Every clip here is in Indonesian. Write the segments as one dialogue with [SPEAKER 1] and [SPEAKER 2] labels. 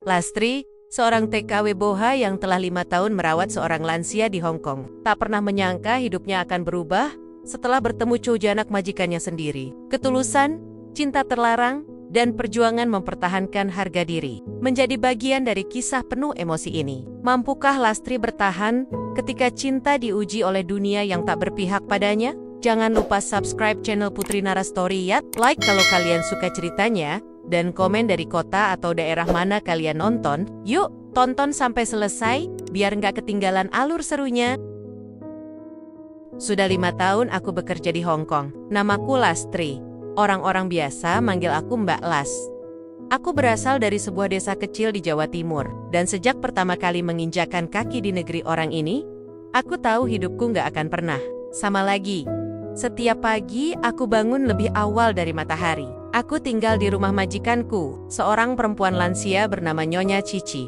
[SPEAKER 1] Lastri, seorang TKW Boha yang telah 5 tahun merawat seorang lansia di Hong Kong, tak pernah menyangka hidupnya akan berubah setelah bertemu Choji, anak majikannya sendiri. Ketulusan, cinta terlarang, dan perjuangan mempertahankan harga diri menjadi bagian dari kisah penuh emosi ini. Mampukah Lastri bertahan ketika cinta diuji oleh dunia yang tak berpihak padanya? Jangan lupa subscribe channel Putri Nara Story ya. Like kalau kalian suka ceritanya, dan komen dari kota atau daerah mana kalian nonton. Yuk, tonton sampai selesai, biar nggak ketinggalan alur serunya. Sudah 5 tahun aku bekerja di Hong Kong. Namaku Lastri. Orang-orang biasa manggil aku Mbak Las. Aku berasal dari sebuah desa kecil di Jawa Timur, dan sejak pertama kali menginjakan kaki di negeri orang ini, aku tahu hidupku nggak akan pernah sama lagi. Setiap pagi, aku bangun lebih awal dari matahari. Aku tinggal di rumah majikanku, seorang perempuan lansia bernama Nyonya Cici.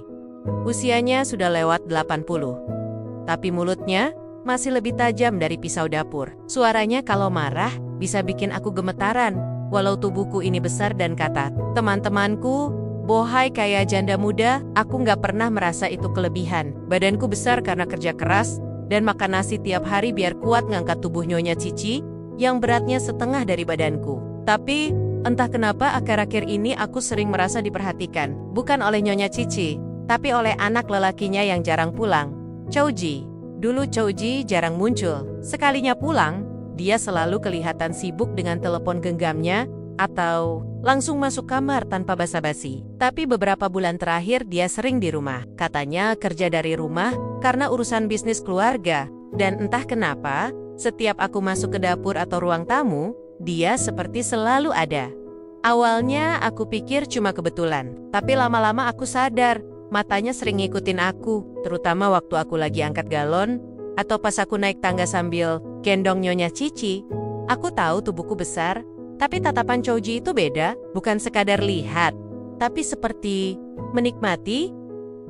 [SPEAKER 1] Usianya sudah lewat 80. Tapi mulutnya masih lebih tajam dari pisau dapur. Suaranya kalau marah bisa bikin aku gemetaran, walau tubuhku ini besar dan katat. Teman-temanku, bohai kayak janda muda, aku nggak pernah merasa itu kelebihan. Badanku besar karena kerja keras, dan makan nasi tiap hari biar kuat ngangkat tubuh Nyonya Cici, yang beratnya setengah dari badanku. Tapi, entah kenapa akhir-akhir ini aku sering merasa diperhatikan. Bukan oleh Nyonya Cici, tapi oleh anak lelakinya yang jarang pulang, Choji. Dulu Choji jarang muncul. Sekalinya pulang, dia selalu kelihatan sibuk dengan telepon genggamnya, atau langsung masuk kamar tanpa basa-basi. Tapi beberapa bulan terakhir dia sering di rumah. Katanya kerja dari rumah karena urusan bisnis keluarga. Dan entah kenapa, setiap aku masuk ke dapur atau ruang tamu, dia seperti selalu ada. Awalnya aku pikir cuma kebetulan, tapi lama-lama aku sadar matanya sering ngikutin aku, terutama waktu aku lagi angkat galon, atau pas aku naik tangga sambil gendong Nyonya Cici. Aku tahu tubuhku besar, tapi tatapan Choji itu beda, bukan sekadar lihat, tapi seperti menikmati.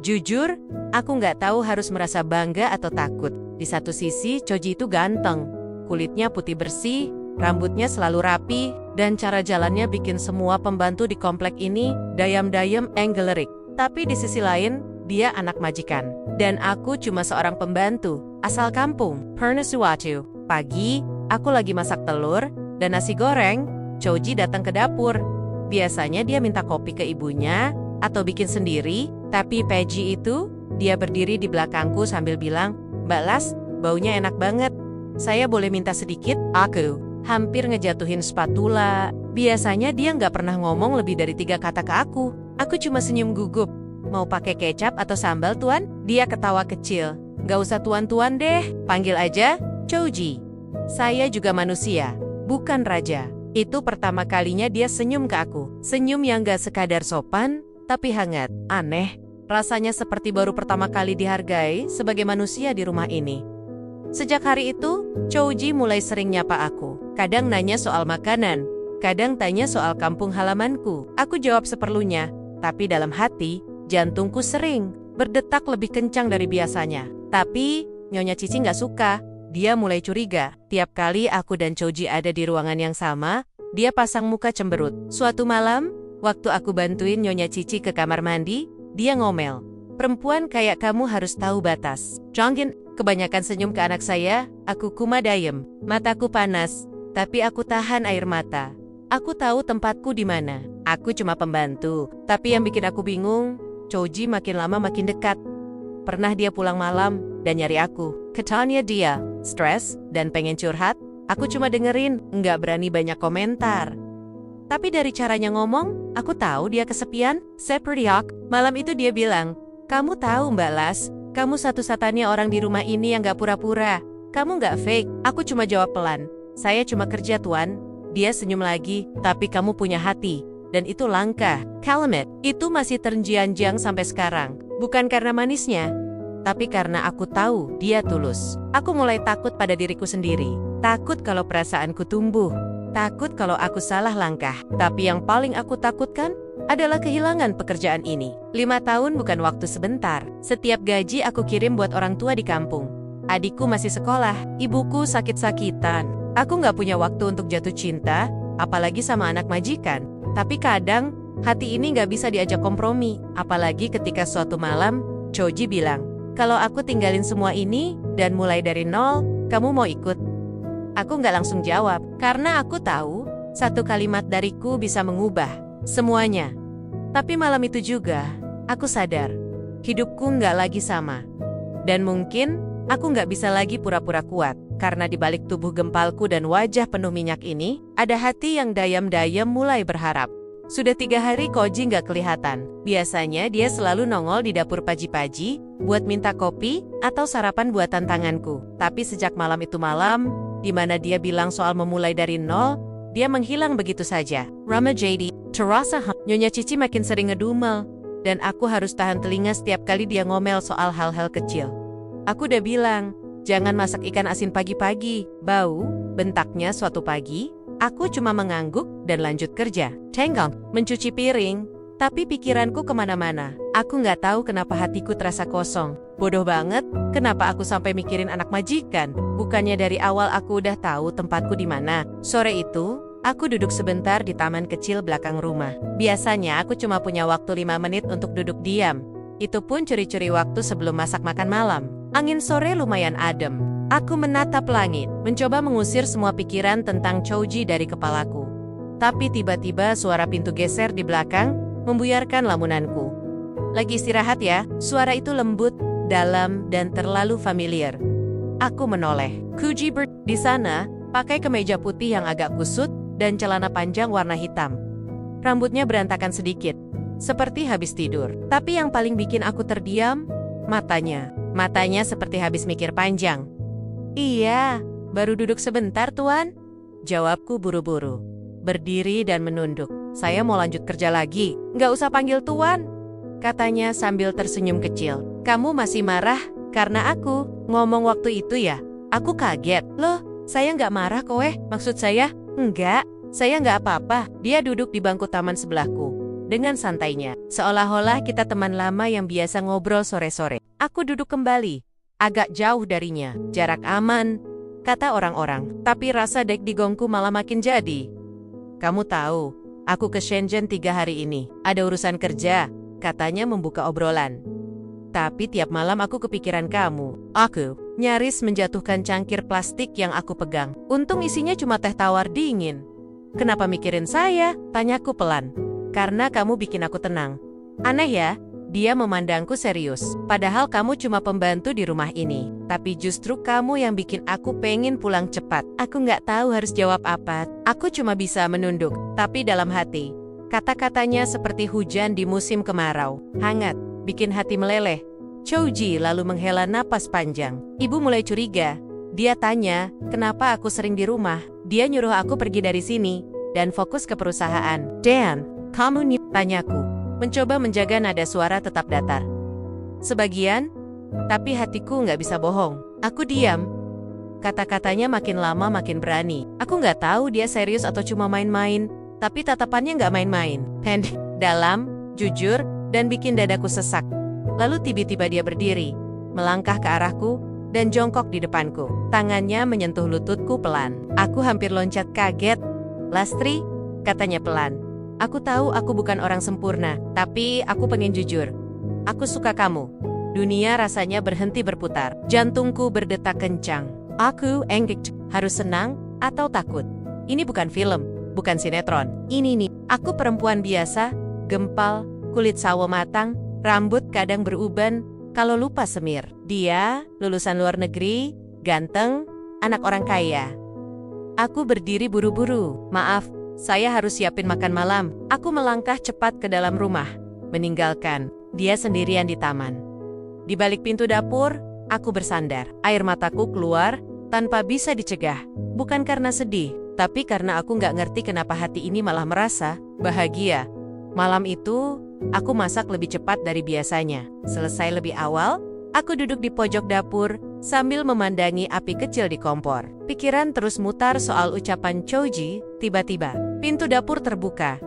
[SPEAKER 1] Jujur, aku nggak tahu harus merasa bangga atau takut. Di satu sisi, Choji itu ganteng, kulitnya putih bersih, rambutnya selalu rapi, dan cara jalannya bikin semua pembantu di komplek ini dayam-dayam enggelerik. Tapi di sisi lain, dia anak majikan, dan aku cuma seorang pembantu, asal kampung, Pernisuatu. Pagi, aku lagi masak telur dan nasi goreng, Choji datang ke dapur. Biasanya dia minta kopi ke ibunya, atau bikin sendiri, tapi pagi itu, dia berdiri di belakangku sambil bilang, "Mbak Las, baunya enak banget. Saya boleh minta sedikit?" Aku hampir ngejatuhin spatula. Biasanya dia nggak pernah ngomong lebih dari 3 kata ke aku. Aku cuma senyum gugup. "Mau pakai kecap atau sambal, Tuan?" Dia ketawa kecil. "Nggak usah tuan-tuan deh, panggil aja Choji. Saya juga manusia, bukan raja." Itu pertama kalinya dia senyum ke aku. Senyum yang nggak sekadar sopan, tapi hangat. Aneh, rasanya seperti baru pertama kali dihargai sebagai manusia di rumah ini. Sejak hari itu, Choji mulai sering nyapa aku. Kadang nanya soal makanan, kadang tanya soal kampung halamanku. Aku jawab seperlunya. Tapi dalam hati, jantungku sering berdetak lebih kencang dari biasanya. Tapi, Nyonya Cici nggak suka. Dia mulai curiga. Tiap kali aku dan Choji ada di ruangan yang sama, dia pasang muka cemberut. Suatu malam, waktu aku bantuin Nyonya Cici ke kamar mandi, dia ngomel. "Perempuan kayak kamu harus tahu batas." Jonggin, kebanyakan senyum ke anak saya, aku kumadayem. Mataku panas, tapi aku tahan air mata. Aku tahu tempatku di mana. Aku cuma pembantu, tapi yang bikin aku bingung, Choji makin lama makin dekat. Pernah dia pulang malam dan nyari aku. Katanya dia stres dan pengen curhat. Aku cuma dengerin, nggak berani banyak komentar. Tapi dari caranya ngomong, aku tahu dia kesepian. Seperti aku. Malam itu dia bilang, "Kamu tahu Mbak Las, kamu satu-satunya orang di rumah ini yang nggak pura-pura. Kamu nggak fake." Aku cuma jawab pelan, "Saya cuma kerja, Tuan." Dia senyum lagi, "Tapi kamu punya hati. Dan itu langka." Kalimat itu masih terngiang-ngiang sampai sekarang. Bukan karena manisnya, tapi karena aku tahu dia tulus. Aku mulai takut pada diriku sendiri. Takut kalau perasaanku tumbuh. Takut kalau aku salah langkah. Tapi yang paling aku takutkan adalah kehilangan pekerjaan ini. 5 tahun bukan waktu sebentar. Setiap gaji aku kirim buat orang tua di kampung. Adikku masih sekolah, ibuku sakit-sakitan. Aku nggak punya waktu untuk jatuh cinta, apalagi sama anak majikan. Tapi kadang, Hati ini nggak bisa diajak kompromi. Apalagi ketika suatu malam, Choji bilang, kalau aku tinggalin semua ini dan mulai dari nol, kamu mau ikut? Aku nggak langsung jawab, karena aku tahu satu kalimat dariku bisa mengubah semuanya. Tapi malam itu juga, aku sadar, hidupku nggak lagi sama. Dan mungkin, aku nggak bisa lagi pura-pura kuat, karena di balik tubuh gempalku dan wajah penuh minyak ini, ada hati yang dayam-dayam mulai berharap. Sudah 3 hari Koji nggak kelihatan. Biasanya dia selalu nongol di dapur paji-paji, buat minta kopi, atau sarapan buatan tanganku. Tapi sejak malam itu malam, di mana dia bilang soal memulai dari nol, dia menghilang begitu saja. Rama JD, terasa Nyonya Cici makin sering ngedumel, dan aku harus tahan telinga setiap kali dia ngomel soal hal-hal kecil. Aku udah bilang, jangan masak ikan asin pagi-pagi, bau, bentaknya suatu pagi. Aku cuma mengangguk dan lanjut kerja. Tengok, mencuci piring, tapi pikiranku kemana-mana. Aku nggak tahu kenapa hatiku terasa kosong. Bodoh banget, kenapa aku sampai mikirin anak majikan? Bukannya dari awal aku udah tahu tempatku di mana. Sore itu, aku duduk sebentar di taman kecil belakang rumah. Biasanya aku cuma punya waktu 5 menit untuk duduk diam. Itu pun curi-curi waktu sebelum masak makan malam. Angin sore lumayan adem. Aku menatap langit, mencoba mengusir semua pikiran tentang Choji dari kepalaku. Tapi tiba-tiba suara pintu geser di belakang, membuyarkan lamunanku. Lagi istirahat ya, suara itu lembut, dalam, dan terlalu familiar. Aku menoleh. Kuji di sana, pakai kemeja putih yang agak kusut, dan celana panjang warna hitam. Rambutnya berantakan sedikit, seperti habis tidur. Tapi yang paling bikin aku terdiam, matanya. Matanya seperti habis mikir panjang. Iya, baru duduk sebentar tuan. Jawabku buru-buru. Berdiri dan menunduk. Saya mau lanjut kerja lagi, nggak usah panggil tuan. Katanya sambil tersenyum kecil. Kamu masih marah karena aku ngomong waktu itu ya? Aku kaget. Loh, saya nggak marah kowe, maksud saya? Enggak, saya nggak apa-apa. Dia duduk di bangku taman sebelahku. Dengan santainya, seolah-olah kita teman lama yang biasa ngobrol sore-sore. Aku duduk kembali. Agak jauh darinya, jarak aman, kata orang-orang. Tapi rasa dek digongku malah makin jadi. Kamu tahu, aku ke Shenzhen 3 hari ini. Ada urusan kerja, katanya membuka obrolan. Tapi tiap malam aku kepikiran kamu. Aku nyaris menjatuhkan cangkir plastik yang aku pegang. Untung isinya cuma teh tawar dingin. Kenapa mikirin saya? Tanyaku pelan. Karena kamu bikin aku tenang. Aneh ya? Dia memandangku serius, padahal kamu cuma pembantu di rumah ini. Tapi justru kamu yang bikin aku pengen pulang cepat. Aku nggak tahu harus jawab apa. Aku cuma bisa menunduk, tapi dalam hati. Kata-katanya seperti hujan di musim kemarau. Hangat, bikin hati meleleh. Choji lalu menghela napas panjang. Ibu mulai curiga. Dia tanya, kenapa aku sering di rumah. Dia nyuruh aku pergi dari sini, dan fokus ke perusahaan. Dan, kamu nih, tanyaku. Mencoba menjaga nada suara tetap datar. Sebagian, tapi hatiku nggak bisa bohong. Aku diam. Kata-katanya makin lama makin berani. Aku nggak tahu dia serius atau cuma main-main, tapi tatapannya nggak main-main. Pendek, dalam, jujur, dan bikin dadaku sesak. Lalu tiba-tiba dia berdiri, melangkah ke arahku, dan jongkok di depanku. Tangannya menyentuh lututku pelan. Aku hampir loncat kaget. Lastri, katanya pelan. Aku tahu aku bukan orang sempurna, tapi aku pengen jujur. Aku suka kamu. Dunia rasanya berhenti berputar. Jantungku berdetak kencang. Aku engage, harus senang atau takut. Ini bukan film, bukan sinetron. Ini nih, aku perempuan biasa, gempal, kulit sawo matang, rambut kadang beruban, kalau lupa semir. Dia, lulusan luar negeri, ganteng, anak orang kaya. Aku berdiri buru-buru. Maaf, saya harus siapin makan malam. Aku melangkah cepat ke dalam rumah, meninggalkan dia sendirian di taman. Di balik pintu dapur, aku bersandar. Air mataku keluar tanpa bisa dicegah. Bukan karena sedih, tapi karena aku nggak ngerti kenapa hati ini malah merasa bahagia. Malam itu, aku masak lebih cepat dari biasanya. Selesai lebih awal, aku duduk di pojok dapur sambil memandangi api kecil di kompor. Pikiran terus mutar soal ucapan Choji. Tiba-tiba, pintu dapur terbuka.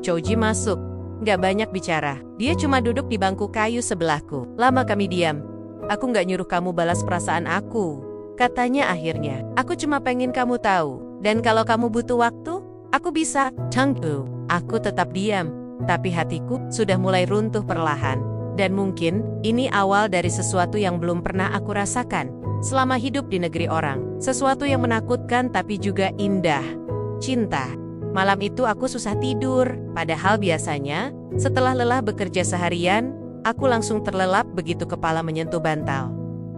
[SPEAKER 1] Choji masuk. Nggak banyak bicara. Dia cuma duduk di bangku kayu sebelahku. Lama kami diam. Aku nggak nyuruh kamu balas perasaan aku, katanya akhirnya. Aku cuma pengen kamu tahu. Dan kalau kamu butuh waktu, aku bisa. Tunggu. Aku tetap diam. tapi hatiku sudah mulai runtuh perlahan. Dan mungkin ini awal dari sesuatu yang belum pernah aku rasakan selama hidup di negeri orang. Sesuatu yang menakutkan tapi juga indah. Cinta. Malam itu aku susah tidur, padahal biasanya setelah lelah bekerja seharian, aku langsung terlelap begitu kepala menyentuh bantal.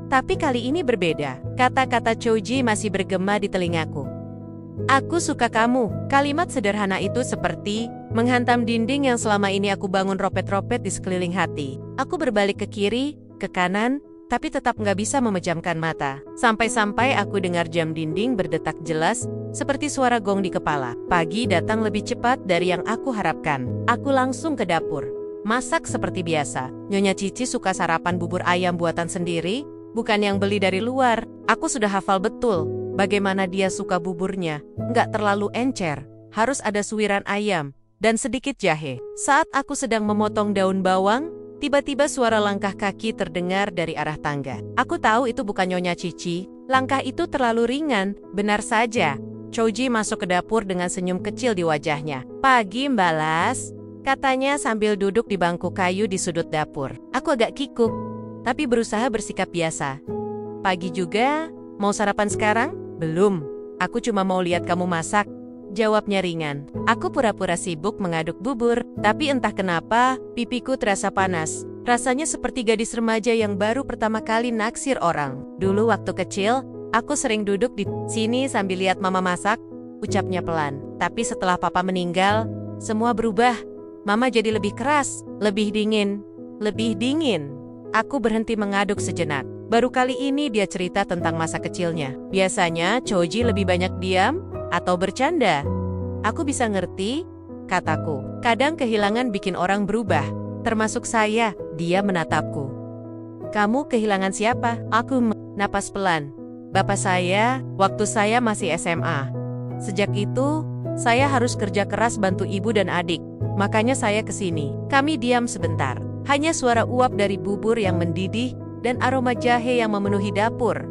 [SPEAKER 1] Tapi kali ini berbeda. Kata-kata Choji masih bergema di telingaku. Aku suka kamu. Kalimat sederhana itu seperti menghantam dinding yang selama ini aku bangun ropet-ropet di sekeliling hati. Aku berbalik ke kiri, ke kanan, tapi tetap nggak bisa memejamkan mata. Sampai-sampai aku dengar jam dinding berdetak jelas, seperti suara gong di kepala. Pagi datang lebih cepat dari yang aku harapkan. Aku langsung ke dapur. Masak seperti biasa. Nyonya Cici suka sarapan bubur ayam buatan sendiri, bukan yang beli dari luar. Aku sudah hafal betul bagaimana dia suka buburnya. Nggak terlalu encer, harus ada suiran ayam, dan sedikit jahe. Saat aku sedang memotong daun bawang, tiba-tiba suara langkah kaki terdengar dari arah tangga. Aku tahu itu bukan Nyonya Cici. Langkah itu terlalu ringan, benar saja. Choji masuk ke dapur dengan senyum kecil di wajahnya. "Pagi, Mbak Las," katanya sambil duduk di bangku kayu di sudut dapur. Aku agak kikuk, tapi berusaha bersikap biasa. "Pagi juga, mau sarapan sekarang?" "Belum, aku cuma mau lihat kamu masak," jawabnya ringan. Aku pura-pura sibuk mengaduk bubur, tapi entah kenapa, pipiku terasa panas. Rasanya seperti gadis remaja yang baru pertama kali naksir orang. Dulu waktu kecil, aku sering duduk di sini sambil lihat mama masak, ucapnya pelan. Tapi setelah papa meninggal, semua berubah. Mama jadi lebih keras, lebih dingin, lebih dingin. Aku berhenti mengaduk sejenak. Baru kali ini dia cerita tentang masa kecilnya. Biasanya Choji lebih banyak diam atau bercanda. "Aku bisa ngerti," kataku. "Kadang kehilangan bikin orang berubah, termasuk saya." Dia menatapku. "Kamu kehilangan siapa?" Aku napas pelan. "Bapak saya, waktu saya masih SMA. Sejak itu, saya harus kerja keras bantu ibu dan adik. Makanya saya kesini." Kami diam sebentar. Hanya suara uap dari bubur yang mendidih dan aroma jahe yang memenuhi dapur.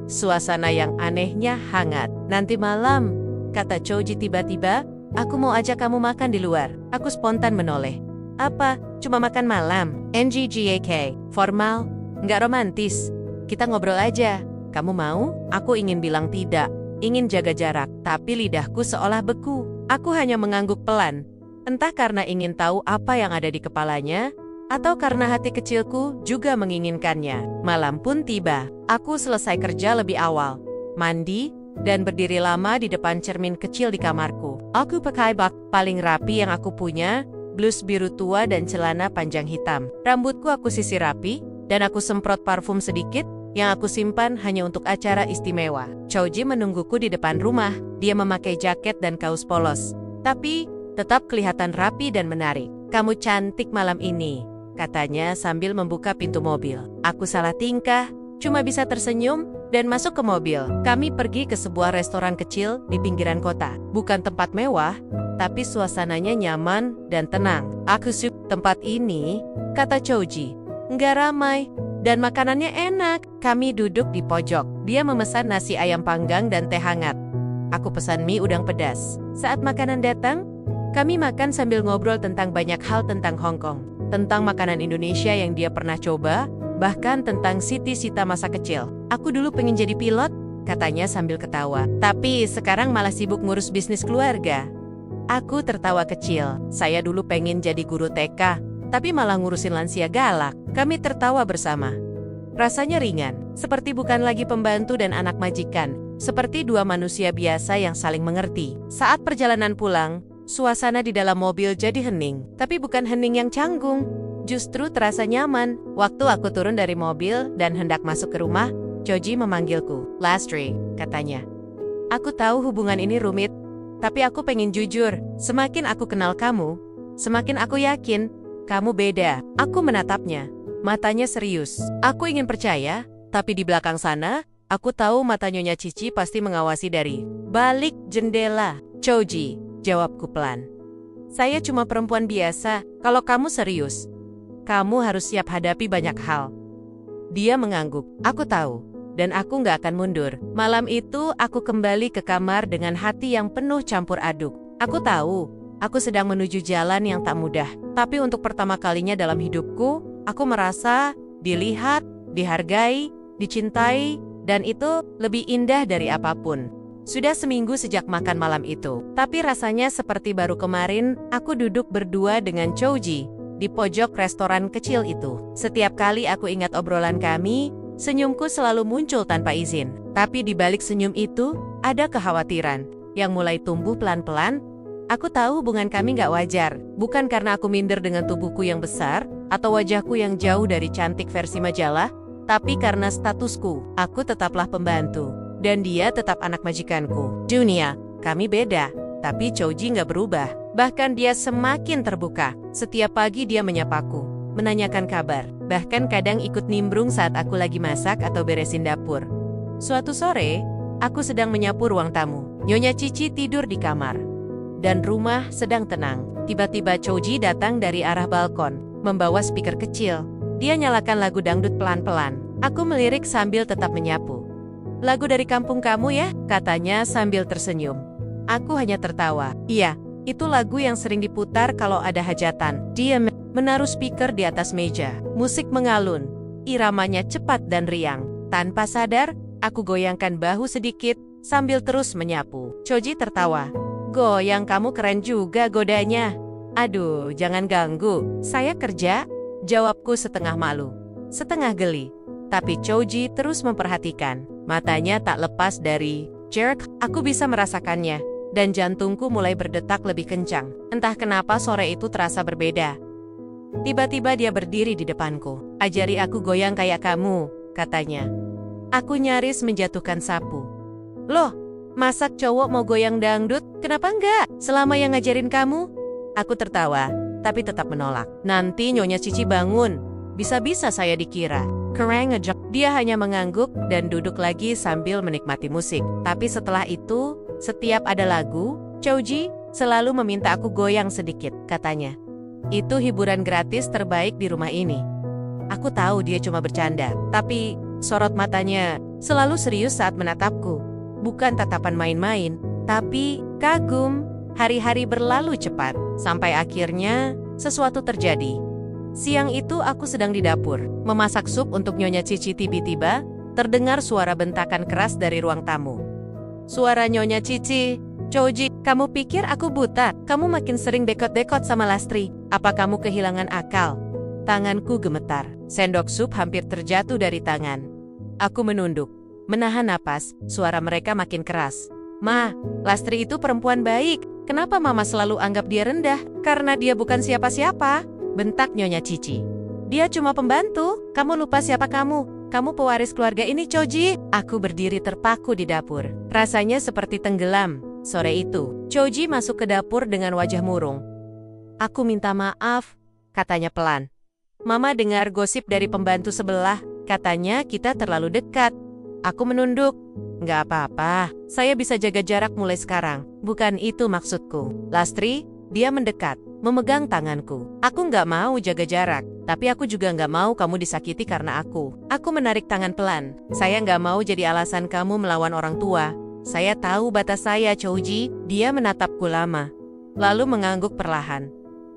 [SPEAKER 1] Suasana yang anehnya hangat. "Nanti malam," kata Choji tiba-tiba, "aku mau ajak kamu makan di luar." Aku spontan menoleh. "Apa? Cuma makan malam?" "NGGAK. Formal? Nggak romantis. Kita ngobrol aja. Kamu mau?" Aku ingin bilang tidak, ingin jaga jarak, tapi lidahku seolah beku. Aku hanya mengangguk pelan. Entah karena ingin tahu apa yang ada di kepalanya, atau karena hati kecilku juga menginginkannya. Malam pun tiba. Aku selesai kerja lebih awal, mandi, dan berdiri lama di depan cermin kecil di kamarku. Aku pakai bak paling rapi yang aku punya, blus biru tua dan celana panjang hitam. Rambutku aku sisir rapi, dan aku semprot parfum sedikit yang aku simpan hanya untuk acara istimewa. Choji menungguku di depan rumah. Dia memakai jaket dan kaos polos, tapi tetap kelihatan rapi dan menarik. "Kamu cantik malam ini," katanya sambil membuka pintu mobil. Aku salah tingkah, cuma bisa tersenyum dan masuk ke mobil. Kami pergi ke sebuah restoran kecil di pinggiran kota. Bukan tempat mewah, tapi suasananya nyaman dan tenang. "Aku suka tempat ini," kata Choji. "Nggak ramai, dan makanannya enak." Kami duduk di pojok. Dia memesan nasi ayam panggang dan teh hangat. Aku pesan mie udang pedas. Saat makanan datang, kami makan sambil ngobrol tentang banyak hal tentang Hong Kong. Tentang makanan Indonesia yang dia pernah coba, bahkan tentang cita-cita masa kecil. "Aku dulu pengen jadi pilot," katanya sambil ketawa. "Tapi sekarang malah sibuk ngurus bisnis keluarga." Aku tertawa kecil. "Saya dulu pengen jadi guru TK, tapi malah ngurusin lansia galak." Kami tertawa bersama. Rasanya ringan, seperti bukan lagi pembantu dan anak majikan, seperti dua manusia biasa yang saling mengerti. Saat perjalanan pulang, suasana di dalam mobil jadi hening, tapi bukan hening yang canggung. Justru terasa nyaman. Waktu aku turun dari mobil dan hendak masuk ke rumah, Choji memanggilku. "Lastri," katanya. "Aku tahu hubungan ini rumit, tapi aku pengen jujur. Semakin aku kenal kamu, semakin aku yakin kamu beda." Aku menatapnya. Matanya serius. Aku ingin percaya, tapi di belakang sana, aku tahu mata Nyonya Cici pasti mengawasi dari balik jendela. "Choji," jawabku pelan. "Saya cuma perempuan biasa. Kalau kamu serius, kamu harus siap hadapi banyak hal." Dia mengangguk. Aku tahu, dan aku nggak akan mundur. Malam itu, aku kembali ke kamar dengan hati yang penuh campur aduk. Aku tahu, Aku sedang menuju jalan yang tak mudah. Tapi untuk pertama kalinya dalam hidupku, aku merasa dilihat, dihargai, dicintai, dan itu lebih indah dari apapun. Sudah seminggu sejak makan malam itu, tapi rasanya seperti baru kemarin aku duduk berdua dengan Chouji di pojok restoran kecil itu. Setiap kali aku ingat obrolan kami, senyumku selalu muncul tanpa izin. Tapi di balik senyum itu, ada kekhawatiran yang mulai tumbuh pelan-pelan. Aku tahu hubungan kami gak wajar, bukan karena aku minder dengan tubuhku yang besar, atau wajahku yang jauh dari cantik versi majalah, tapi karena statusku, aku tetaplah pembantu. Dan dia tetap anak majikanku. Dunia, kami beda, tapi Chouji gak berubah. Bahkan dia semakin terbuka. Setiap pagi dia menyapaku, menanyakan kabar. Bahkan kadang ikut nimbrung saat aku lagi masak atau beresin dapur. Suatu sore, aku sedang menyapu ruang tamu. Nyonya Cici tidur di kamar. Dan rumah sedang tenang. Tiba-tiba Chouji datang dari arah balkon, membawa speaker kecil. Dia nyalakan lagu dangdut pelan-pelan. Aku melirik sambil tetap menyapu. "Lagu dari kampung kamu ya?" katanya sambil tersenyum. Aku hanya tertawa. "Iya, itu lagu yang sering diputar kalau ada hajatan." Dia menaruh speaker di atas meja. Musik mengalun. Iramanya cepat dan riang. Tanpa sadar, aku goyangkan bahu sedikit sambil terus menyapu. Chouji tertawa. "Goyang kamu keren juga godanya." "Aduh, jangan ganggu. Saya kerja." Jawabku setengah malu, setengah geli. Tapi Chouji terus memperhatikan. Matanya tak lepas dari Jerk. Aku bisa merasakannya. Dan jantungku mulai berdetak lebih kencang. Entah kenapa sore itu terasa berbeda. Tiba-tiba dia berdiri di depanku. "Ajari aku goyang kayak kamu," katanya. Aku nyaris menjatuhkan sapu. "Loh, masak cowok mau goyang dangdut? Kenapa enggak? Selama yang ngajarin kamu?" Aku tertawa, tapi tetap menolak. "Nanti Nyonya Cici bangun. Bisa-bisa saya dikira." Kereng ngejek. Dia hanya mengangguk dan duduk lagi sambil menikmati musik. Tapi setelah itu, setiap ada lagu, Chouji selalu meminta aku goyang sedikit, katanya. "Itu hiburan gratis terbaik di rumah ini." Aku tahu dia cuma bercanda, tapi sorot matanya selalu serius saat menatapku. Bukan tatapan main-main, tapi kagum. Hari-hari berlalu cepat, sampai akhirnya sesuatu terjadi. Siang itu aku sedang di dapur, memasak sup untuk Nyonya Cici. Tiba-tiba, terdengar suara bentakan keras dari ruang tamu. Suara Nyonya Cici. "Chouji, kamu pikir aku buta? Kamu makin sering dekot-dekot sama Lastri. Apa kamu kehilangan akal?" Tanganku gemetar. Sendok sup hampir terjatuh dari tangan. Aku menunduk, menahan napas. Suara mereka makin keras. "Ma, Lastri itu perempuan baik. Kenapa Mama selalu anggap dia rendah? Karena dia bukan siapa-siapa," bentak Nyonya Cici. "Dia cuma pembantu. Kamu lupa siapa kamu? Kamu pewaris keluarga ini, Chouji." Aku berdiri terpaku di dapur. Rasanya seperti tenggelam. Sore itu, Chouji masuk ke dapur dengan wajah murung. "Aku minta maaf," katanya pelan. "Mama dengar gosip dari pembantu sebelah. Katanya kita terlalu dekat." Aku menunduk. "Nggak apa-apa. Saya bisa jaga jarak mulai sekarang. Bukan itu maksudku." "Lastri," dia mendekat, memegang tanganku. "Aku nggak mau jaga jarak, tapi aku juga nggak mau kamu disakiti karena aku." Aku menarik tangan pelan. "Saya nggak mau jadi alasan kamu melawan orang tua. Saya tahu batas saya, Chouji." Dia menatapku lama, lalu mengangguk perlahan.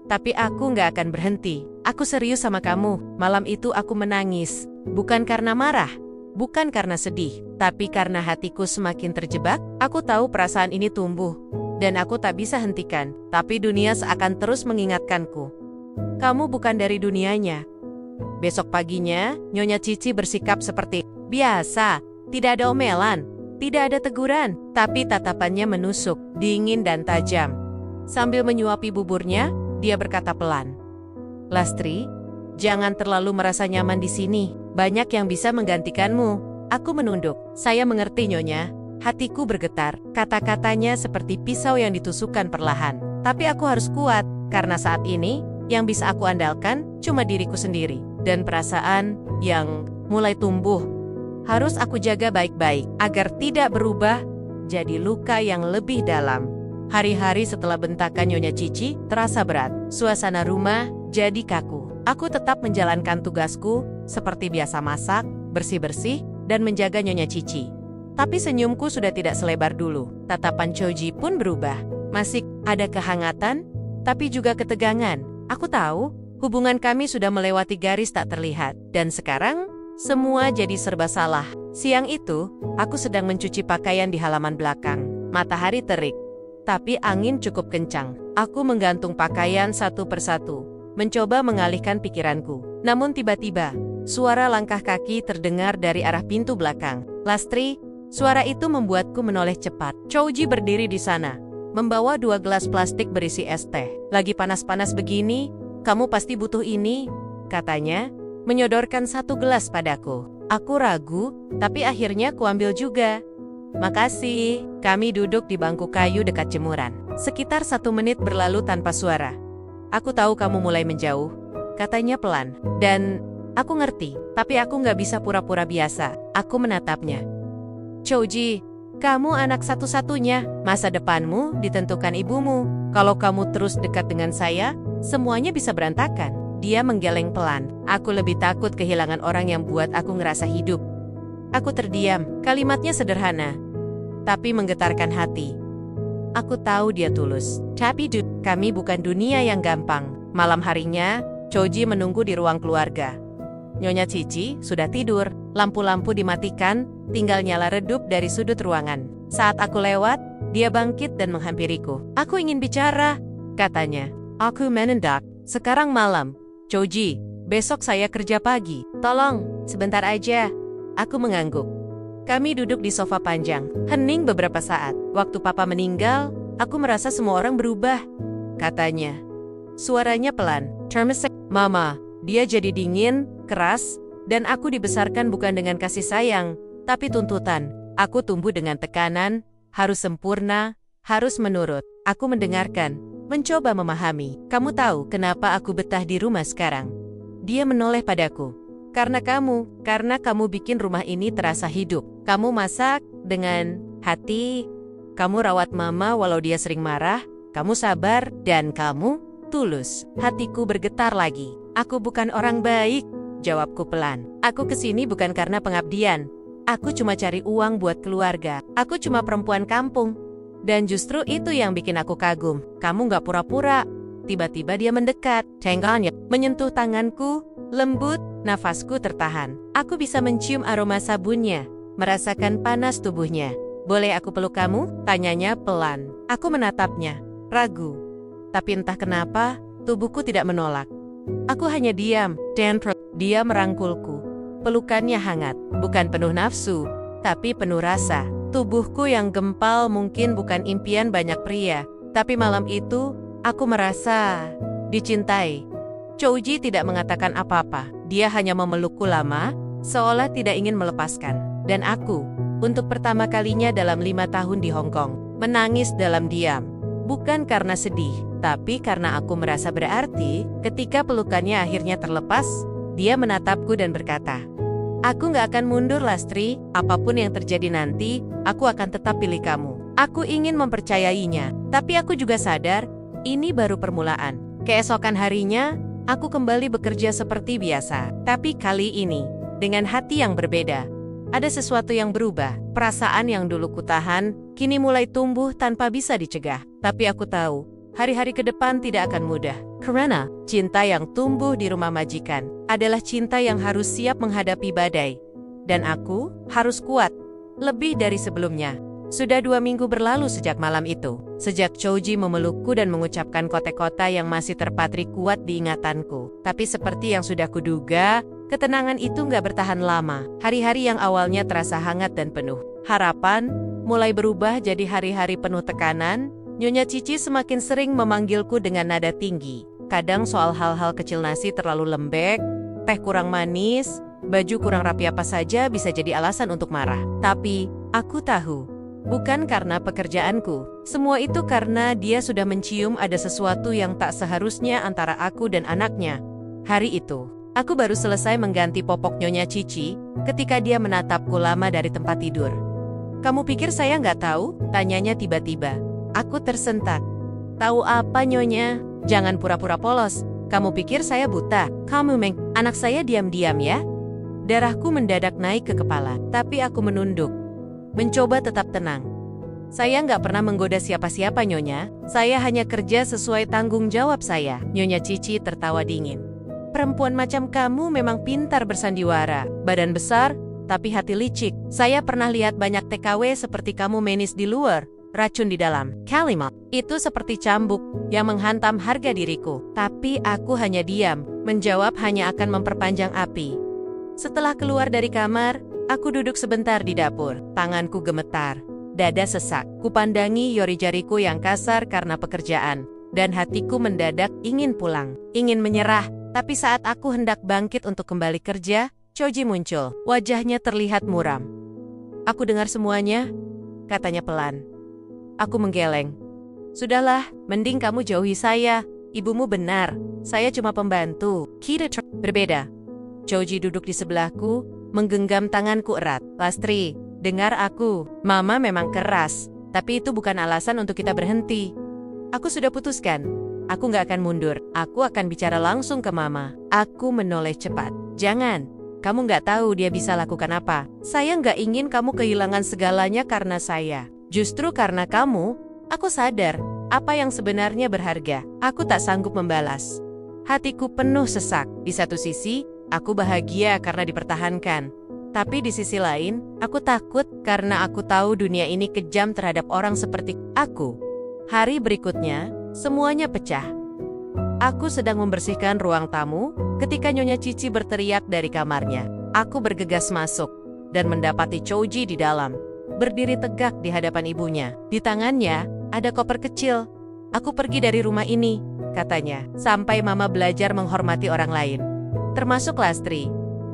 [SPEAKER 1] "Tapi aku nggak akan berhenti. Aku serius sama kamu." Malam itu aku menangis. Bukan karena marah, bukan karena sedih, tapi karena hatiku semakin terjebak. Aku tahu perasaan ini tumbuh, dan aku tak bisa hentikan, tapi dunia seakan terus mengingatkanku. "Kamu bukan dari dunianya." Besok paginya, Nyonya Cici bersikap seperti biasa. Tidak ada omelan, tidak ada teguran, tapi tatapannya menusuk, dingin dan tajam. Sambil menyuapi buburnya, dia berkata pelan, "Lastri, jangan terlalu merasa nyaman di sini. Banyak yang bisa menggantikanmu." Aku menunduk. "Saya mengerti, Nyonya." Hatiku bergetar, kata-katanya seperti pisau yang ditusukkan perlahan. Tapi aku harus kuat, karena saat ini, yang bisa aku andalkan cuma diriku sendiri. Dan perasaan yang mulai tumbuh, harus aku jaga baik-baik, agar tidak berubah jadi luka yang lebih dalam. Hari-hari setelah bentakan Nyonya Cici, terasa berat. Suasana rumah jadi kaku. Aku tetap menjalankan tugasku, seperti biasa masak, bersih-bersih, dan menjaga Nyonya Cici. Tapi senyumku sudah tidak selebar dulu. Tatapan Chouji pun berubah. Masih ada kehangatan, tapi juga ketegangan. Aku tahu, hubungan kami sudah melewati garis tak terlihat, dan sekarang semua jadi serba salah. Siang itu, aku sedang mencuci pakaian di halaman belakang. Matahari terik, tapi angin cukup kencang. Aku menggantung pakaian satu persatu, mencoba mengalihkan pikiranku. Namun tiba-tiba, suara langkah kaki terdengar dari arah pintu belakang. Lastri, suara itu membuatku menoleh cepat. Chouji berdiri di sana, membawa 2 gelas plastik berisi es teh. Lagi panas-panas begini, kamu pasti butuh ini, katanya, menyodorkan 1 gelas padaku. Aku ragu, tapi akhirnya kuambil juga. Makasih. Kami duduk di bangku kayu dekat jemuran. Sekitar 1 menit berlalu tanpa suara. Aku tahu kamu mulai menjauh, katanya pelan. Dan aku ngerti, tapi aku nggak bisa pura-pura biasa. Aku menatapnya. Chouji, kamu anak satu-satunya. Masa depanmu ditentukan ibumu. Kalau kamu terus dekat dengan saya, semuanya bisa berantakan. Dia menggeleng pelan. Aku lebih takut kehilangan orang yang buat aku ngerasa hidup. Aku terdiam. Kalimatnya sederhana, tapi menggetarkan hati. Aku tahu dia tulus. Tapi kami bukan dunia yang gampang. Malam harinya, Chouji menunggu di ruang keluarga. Nyonya Cici sudah tidur. Lampu-lampu dimatikan, tinggal nyala redup dari sudut ruangan. Saat aku lewat, dia bangkit dan menghampiriku. Aku ingin bicara, katanya. Aku menendak. Sekarang malam. Chouji, besok saya kerja pagi. Tolong, sebentar aja. Aku mengangguk. Kami duduk di sofa panjang, hening beberapa saat. Waktu papa meninggal, aku merasa semua orang berubah, katanya. Suaranya pelan. Mama, dia jadi dingin, keras, dan aku dibesarkan bukan dengan kasih sayang, tapi tuntutan. Aku tumbuh dengan tekanan, harus sempurna, harus menurut. Aku mendengarkan, mencoba memahami. Kamu tahu kenapa aku betah di rumah sekarang? Dia menoleh padaku. Karena kamu bikin rumah ini terasa hidup. Kamu masak dengan hati, kamu rawat mama walau dia sering marah, kamu sabar, dan kamu tulus. Hatiku bergetar lagi. Aku bukan orang baik, jawabku pelan. Aku kesini bukan karena pengabdian. Aku cuma cari uang buat keluarga. Aku cuma perempuan kampung. Dan justru itu yang bikin aku kagum. Kamu gak pura-pura. Tiba-tiba dia mendekat, menyentuh tanganku, lembut, nafasku tertahan. Aku bisa mencium aroma sabunnya, merasakan panas tubuhnya. Boleh aku peluk kamu? Tanyanya pelan. Aku menatapnya, ragu. Tapi entah kenapa, tubuhku tidak menolak. Aku hanya diam, dan dia merangkulku. Pelukannya hangat, bukan penuh nafsu, tapi penuh rasa. Tubuhku yang gempal mungkin bukan impian banyak pria, tapi malam itu, aku merasa dicintai. Chouji tidak mengatakan apa-apa. Dia hanya memelukku lama, seolah tidak ingin melepaskan. Dan aku, untuk pertama kalinya dalam 5 tahun di Hong Kong, menangis dalam diam. Bukan karena sedih, tapi karena aku merasa berarti. Ketika pelukannya akhirnya terlepas, dia menatapku dan berkata, "Aku gak akan mundur, Lastri. Apapun yang terjadi nanti, aku akan tetap pilih kamu." Aku ingin mempercayainya, tapi aku juga sadar, ini baru permulaan. Keesokan harinya, aku kembali bekerja seperti biasa. Tapi kali ini, dengan hati yang berbeda. Ada sesuatu yang berubah. Perasaan yang dulu kutahan, kini mulai tumbuh tanpa bisa dicegah. Tapi aku tahu, hari-hari ke depan tidak akan mudah. Karena cinta yang tumbuh di rumah majikan adalah cinta yang harus siap menghadapi badai. Dan aku harus kuat, lebih dari sebelumnya. Sudah 2 minggu berlalu sejak malam itu. Sejak Chouji memelukku dan mengucapkan kota-kota yang masih terpatri kuat di ingatanku. Tapi seperti yang sudah kuduga, ketenangan itu nggak bertahan lama. Hari-hari yang awalnya terasa hangat dan penuh harapan, mulai berubah jadi hari-hari penuh tekanan. Nyonya Cici semakin sering memanggilku dengan nada tinggi. Kadang soal hal-hal kecil, nasi terlalu lembek, teh kurang manis, baju kurang rapi apa saja bisa jadi alasan untuk marah. Tapi, aku tahu, bukan karena pekerjaanku. Semua itu karena dia sudah mencium ada sesuatu yang tak seharusnya antara aku dan anaknya. Hari itu, aku baru selesai mengganti popok Nyonya Cici ketika dia menatapku lama dari tempat tidur. "Kamu pikir saya nggak tahu?" tanyanya tiba-tiba. Aku tersentak. "Tahu apa, Nyonya? Jangan pura-pura polos. Kamu pikir saya buta? Anak saya diam-diam ya?" Darahku mendadak naik ke kepala, tapi aku menunduk. Mencoba tetap tenang. Saya nggak pernah menggoda siapa-siapa, Nyonya. Saya hanya kerja sesuai tanggung jawab saya. Nyonya Cici tertawa dingin. Perempuan macam kamu memang pintar bersandiwara. Badan besar, tapi hati licik. Saya pernah lihat banyak TKW seperti kamu manis di luar, racun di dalam. Kalimat itu seperti cambuk yang menghantam harga diriku. Tapi aku hanya diam. Menjawab hanya akan memperpanjang api. Setelah keluar dari kamar, aku duduk sebentar di dapur. Tanganku gemetar. Dada sesak, kupandangi yori jariku yang kasar karena pekerjaan, dan hatiku mendadak ingin pulang, ingin menyerah. Tapi saat aku hendak bangkit untuk kembali kerja, Choji muncul. Wajahnya terlihat muram. Aku dengar semuanya, katanya pelan. Aku menggeleng. Sudahlah, mending kamu jauhi saya. Ibumu benar, saya cuma pembantu. Kita berbeda. Choji duduk di sebelahku, menggenggam tanganku erat. Lastri, dengar aku, Mama memang keras, tapi itu bukan alasan untuk kita berhenti. Aku sudah putuskan, aku nggak akan mundur, aku akan bicara langsung ke Mama. Aku menoleh cepat. Jangan, kamu nggak tahu dia bisa lakukan apa. Saya nggak ingin kamu kehilangan segalanya karena saya. Justru karena kamu, aku sadar, apa yang sebenarnya berharga. Aku tak sanggup membalas. Hatiku penuh sesak. Di satu sisi, aku bahagia karena dipertahankan. Tapi di sisi lain, aku takut karena aku tahu dunia ini kejam terhadap orang seperti aku. Hari berikutnya, semuanya pecah. Aku sedang membersihkan ruang tamu ketika Nyonya Cici berteriak dari kamarnya. Aku bergegas masuk dan mendapati Choji di dalam, berdiri tegak di hadapan ibunya. Di tangannya ada koper kecil. Aku pergi dari rumah ini, katanya, sampai Mama belajar menghormati orang lain. Termasuk Lastri.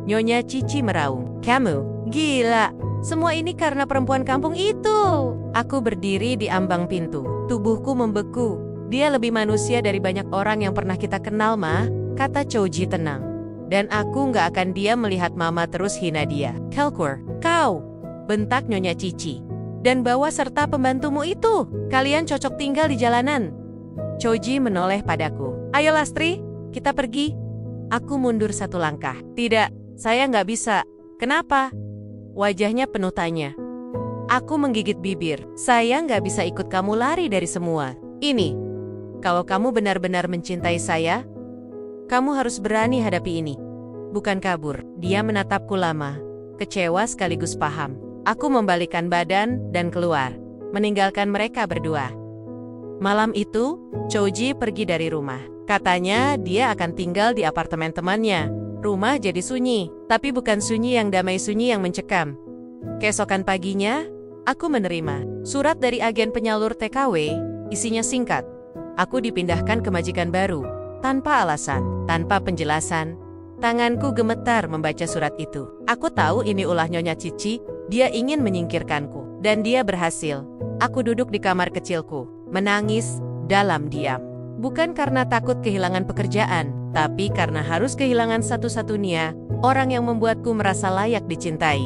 [SPEAKER 1] Nyonya Cici meraung. Kamu, gila. Semua ini karena perempuan kampung itu. Aku berdiri di ambang pintu. Tubuhku membeku. Dia lebih manusia dari banyak orang yang pernah kita kenal, Ma, kata Choji tenang. Dan aku nggak akan diam melihat Mama terus hina dia. Kelkur, kau, bentak Nyonya Cici. Dan bawa serta pembantumu itu. Kalian cocok tinggal di jalanan. Choji menoleh padaku. Ayo Lastri, kita pergi. Aku mundur satu langkah. Tidak. Saya nggak bisa. Kenapa? Wajahnya penuh tanya. Aku menggigit bibir. Saya nggak bisa ikut kamu lari dari semua ini. Kalau kamu benar-benar mencintai saya, kamu harus berani hadapi ini. Bukan kabur. Dia menatapku lama, kecewa sekaligus paham. Aku membalikkan badan dan keluar, meninggalkan mereka berdua. Malam itu, Choji pergi dari rumah. Katanya dia akan tinggal di apartemen temannya. Rumah jadi sunyi, tapi bukan sunyi yang damai, sunyi yang mencekam. Keesokan paginya, aku menerima surat dari agen penyalur TKW, isinya singkat. Aku dipindahkan ke majikan baru, tanpa alasan, tanpa penjelasan. Tanganku gemetar membaca surat itu. Aku tahu ini ulah Nyonya Cici, dia ingin menyingkirkanku. Dan dia berhasil. Aku duduk di kamar kecilku, menangis dalam diam. Bukan karena takut kehilangan pekerjaan, tapi karena harus kehilangan satu-satunya orang yang membuatku merasa layak dicintai.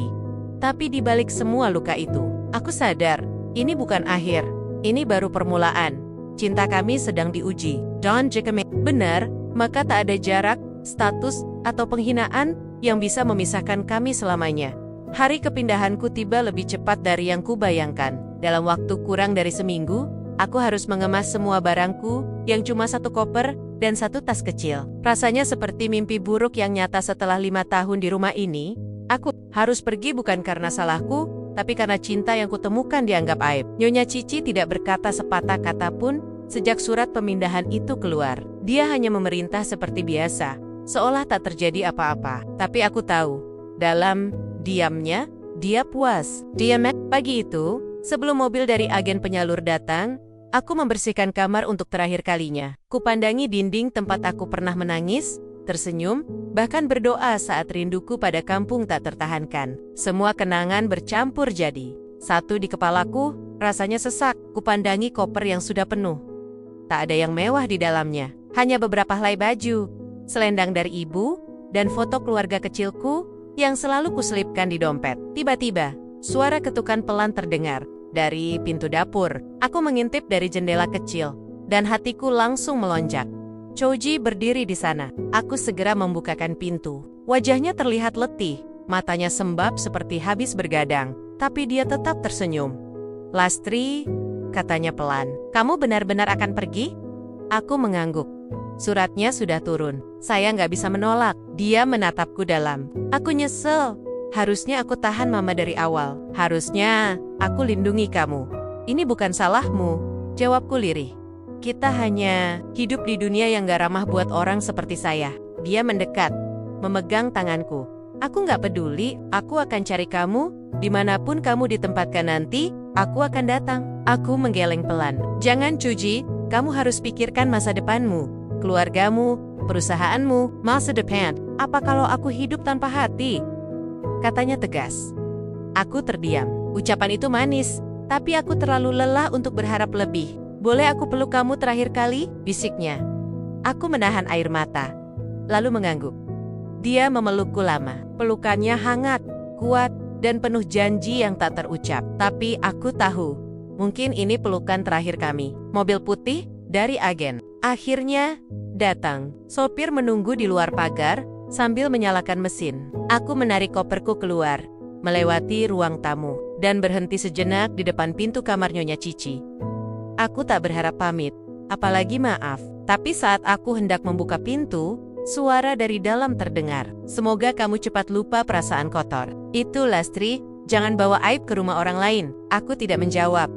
[SPEAKER 1] Tapi di balik semua luka itu, aku sadar, ini bukan akhir, ini baru permulaan. Cinta kami sedang diuji. Don Jekeme, benar, maka tak ada jarak, status, atau penghinaan yang bisa memisahkan kami selamanya. Hari kepindahanku tiba lebih cepat dari yang kubayangkan. Dalam waktu kurang dari seminggu, aku harus mengemas semua barangku yang cuma satu koper dan satu tas kecil. Rasanya seperti mimpi buruk yang nyata setelah 5 tahun di rumah ini. Aku harus pergi bukan karena salahku, tapi karena cinta yang kutemukan dianggap aib. Nyonya Cici tidak berkata sepatah kata pun sejak surat pemindahan itu keluar. Dia hanya memerintah seperti biasa, seolah tak terjadi apa-apa. Tapi aku tahu, dalam diamnya, dia puas. Pagi itu, sebelum mobil dari agen penyalur datang, aku membersihkan kamar untuk terakhir kalinya. Kupandangi dinding tempat aku pernah menangis, tersenyum, bahkan berdoa saat rinduku pada kampung tak tertahankan. Semua kenangan bercampur jadi satu di kepalaku. Rasanya sesak. Kupandangi koper yang sudah penuh. Tak ada yang mewah di dalamnya. Hanya beberapa helai baju, selendang dari ibu, dan foto keluarga kecilku yang selalu kuselipkan di dompet. Tiba-tiba, suara ketukan pelan terdengar dari pintu dapur. Aku mengintip dari jendela kecil, dan hatiku langsung melonjak. Choji berdiri di sana. Aku segera membukakan pintu. Wajahnya terlihat letih, matanya sembab seperti habis bergadang, tapi dia tetap tersenyum. Lastri, katanya pelan. Kamu benar-benar akan pergi? Aku mengangguk. Suratnya sudah turun. Saya nggak bisa menolak. Dia menatapku dalam. Aku nyesel. Harusnya aku tahan mama dari awal. Harusnya aku lindungi kamu. Ini bukan salahmu, jawabku lirih. Kita hanya hidup di dunia yang gak ramah buat orang seperti saya. Dia mendekat, memegang tanganku. Aku gak peduli, aku akan cari kamu. Dimanapun kamu ditempatkan nanti, aku akan datang. Aku menggeleng pelan. Jangan Chuji, kamu harus pikirkan masa depanmu, keluargamu, perusahaanmu, masa depan. Apa kalau aku hidup tanpa hati? Katanya tegas. Aku terdiam. Ucapan itu manis, tapi aku terlalu lelah untuk berharap lebih. Boleh aku peluk kamu terakhir kali? Bisiknya. Aku menahan air mata, lalu mengangguk. Dia memelukku lama. Pelukannya hangat, kuat, dan penuh janji yang tak terucap. Tapi aku tahu, mungkin ini pelukan terakhir kami. Mobil putih dari agen akhirnya datang. Sopir menunggu di luar pagar sambil menyalakan mesin. Aku menarik koperku keluar, melewati ruang tamu, dan berhenti sejenak di depan pintu kamar Nyonya Cici. Aku tak berharap pamit, apalagi maaf. Tapi saat aku hendak membuka pintu, suara dari dalam terdengar. Semoga kamu cepat lupa perasaan kotor. Itu Lastri, jangan bawa aib ke rumah orang lain. Aku tidak menjawab.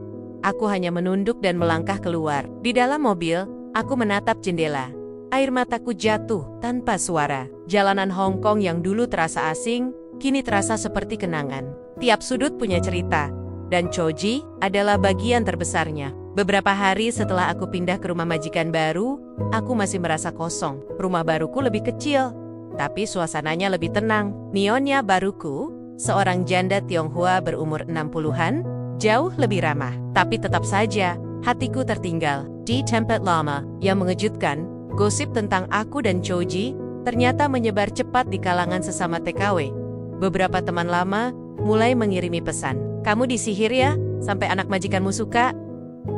[SPEAKER 1] Aku hanya menunduk dan melangkah keluar. Di dalam mobil, aku menatap jendela. Air mataku jatuh tanpa suara. Jalanan Hong Kong yang dulu terasa asing, kini terasa seperti kenangan. Tiap sudut punya cerita, dan Choji adalah bagian terbesarnya. Beberapa hari setelah aku pindah ke rumah majikan baru, aku masih merasa kosong. Rumah baruku lebih kecil, tapi suasananya lebih tenang. Nyonya baruku, seorang janda Tionghoa berumur 60-an, jauh lebih ramah. Tapi tetap saja, hatiku tertinggal. Di tempat lama, yang mengejutkan, gosip tentang aku dan Choji ternyata menyebar cepat di kalangan sesama TKW. Beberapa teman lama mulai mengirimi pesan. Kamu disihir ya, sampai anak majikanmu suka?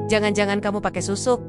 [SPEAKER 1] Jangan-jangan kamu pakai susuk?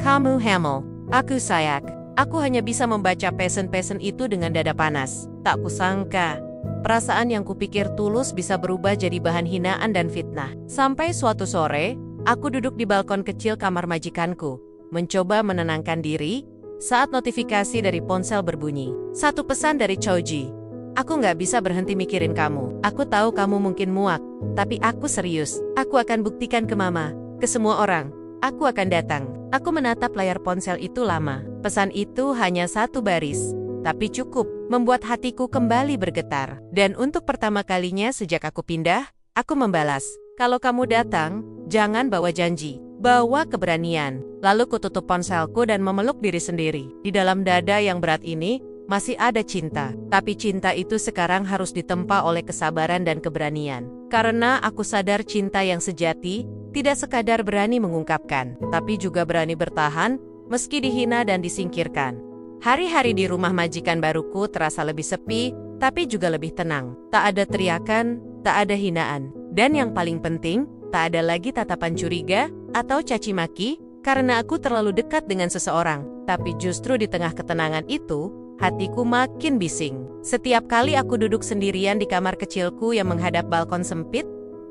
[SPEAKER 1] Kamu hamil. Aku sayak. Aku hanya bisa membaca pesen-pesen itu dengan dada panas. Tak kusangka, perasaan yang kupikir tulus bisa berubah jadi bahan hinaan dan fitnah. Sampai suatu sore, aku duduk di balkon kecil kamar majikanku, mencoba menenangkan diri saat notifikasi dari ponsel berbunyi. Satu pesan dari Choji. Aku nggak bisa berhenti mikirin kamu. Aku tahu kamu mungkin muak, tapi aku serius. Aku akan buktikan ke mama, ke semua orang. Aku akan datang. Aku menatap layar ponsel itu lama. Pesan itu hanya satu baris, tapi cukup membuat hatiku kembali bergetar. Dan untuk pertama kalinya sejak aku pindah, aku membalas. Kalau kamu datang, jangan bawa janji, bawa keberanian. Lalu kututup ponselku dan memeluk diri sendiri. Di dalam dada yang berat ini, masih ada cinta, tapi cinta itu sekarang harus ditempa oleh kesabaran dan keberanian. Karena aku sadar cinta yang sejati tidak sekadar berani mengungkapkan, tapi juga berani bertahan meski dihina dan disingkirkan. Hari-hari di rumah majikan baruku terasa lebih sepi, tapi juga lebih tenang. Tak ada teriakan, tak ada hinaan. Dan yang paling penting, tak ada lagi tatapan curiga atau caci maki karena aku terlalu dekat dengan seseorang. Tapi justru di tengah ketenangan itu, hatiku makin bising. Setiap kali aku duduk sendirian di kamar kecilku yang menghadap balkon sempit,